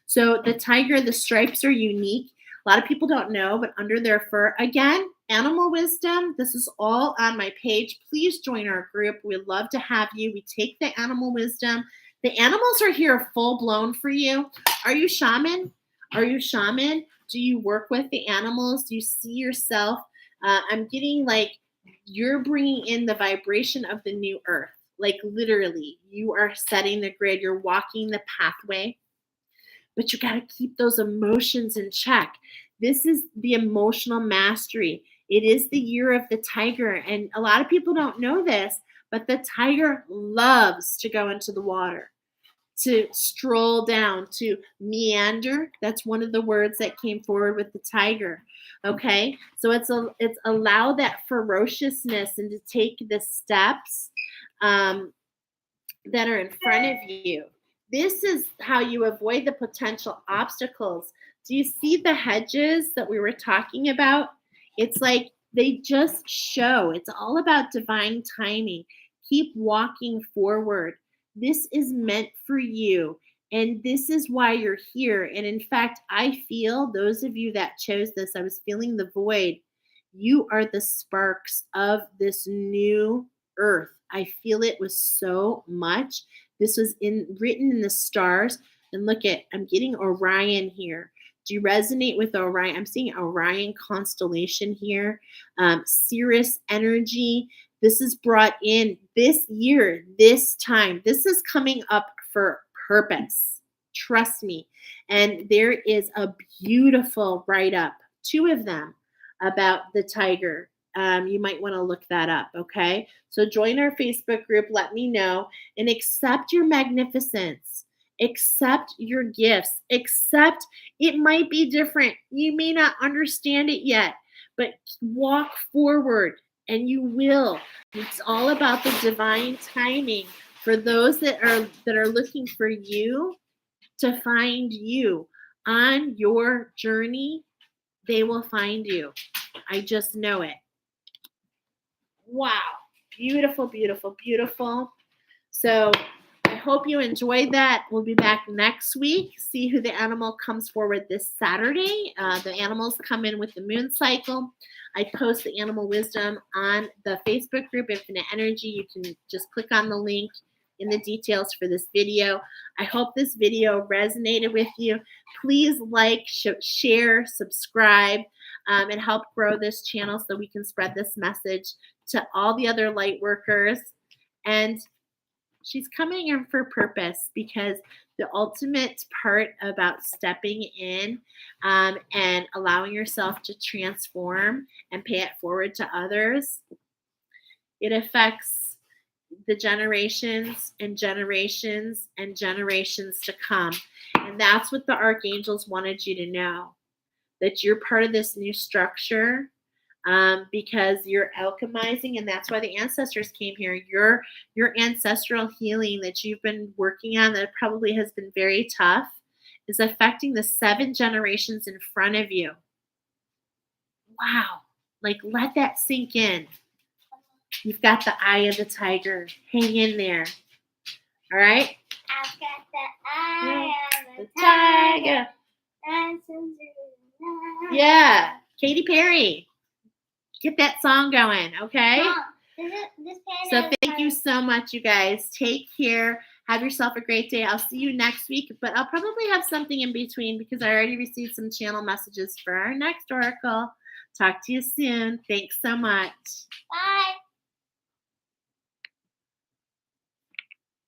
So the tiger, the stripes are unique. A lot of people don't know, but under their fur, again, animal wisdom. This is all on my page. Please join our group. We'd love to have you. We take the animal wisdom. The animals are here full blown for you. Are you shaman? Are you shaman? Do you work with the animals? Do you see yourself? I'm getting like you're bringing in the vibration of the new earth. Like literally, you are setting the grid. You're walking the pathway. But you got to keep those emotions in check. This is the emotional mastery. It is the year of the tiger. And a lot of people don't know this, but the tiger loves to go into the water. to stroll down, to meander. That's one of the words that came forward with the tiger. Okay, so it's allow that ferociousness and to take the steps that are in front of you. This is how you avoid the potential obstacles. Do you see the hedges that we were talking about? It's like they just show. It's all about divine timing. Keep walking forward. This is meant for you. And this is why you're here. And in fact, I feel those of you that chose this, I was feeling the void. You are the sparks of this new earth. I feel it was so much. This was written in the stars. And look at, I'm getting Orion here. Do you resonate with Orion? I'm seeing Orion constellation here. Cirrus energy. This is brought in this year, this time. This is coming up for purpose. Trust me. And there is a beautiful write-up, 2 of them, about the tiger. You might want to look that up, okay? So join our Facebook group. Let me know. And accept your magnificence. Accept your gifts. Accept it might be different. You may not understand it yet, but walk forward and you will. It's all about the divine timing for those that are looking for you to find you on your journey. They will find you. I just know it. Wow. Beautiful, beautiful, beautiful. So I hope you enjoyed that. We'll be back next week. See who the animal comes forward this Saturday. The animals come in with the moon cycle. I post the animal wisdom on the Facebook group, Infinite Energy. You can just click on the link in the details for this video. I hope this video resonated with you. Please like, share, subscribe, and help grow this channel so we can spread this message to all the other light workers. And she's coming in for purpose, because the ultimate part about stepping in and allowing yourself to transform and pay it forward to others, it affects the generations and generations and generations to come. And that's what the archangels wanted you to know, that you're part of this new structure. Because you're alchemizing, and that's why the ancestors came here. Your ancestral healing that you've been working on, that probably has been very tough, is affecting the 7 generations in front of you. Wow. Like, let that sink in. You've got the eye of the tiger. Hang in there. All right? I've got the eye of the tiger. Yeah. Katy Perry. Get that song going, okay? So thank you so much, you guys. Take care. Have yourself a great day. I'll see you next week, but I'll probably have something in between because I already received some channel messages for our next oracle. Talk to you soon. Thanks so much. Bye.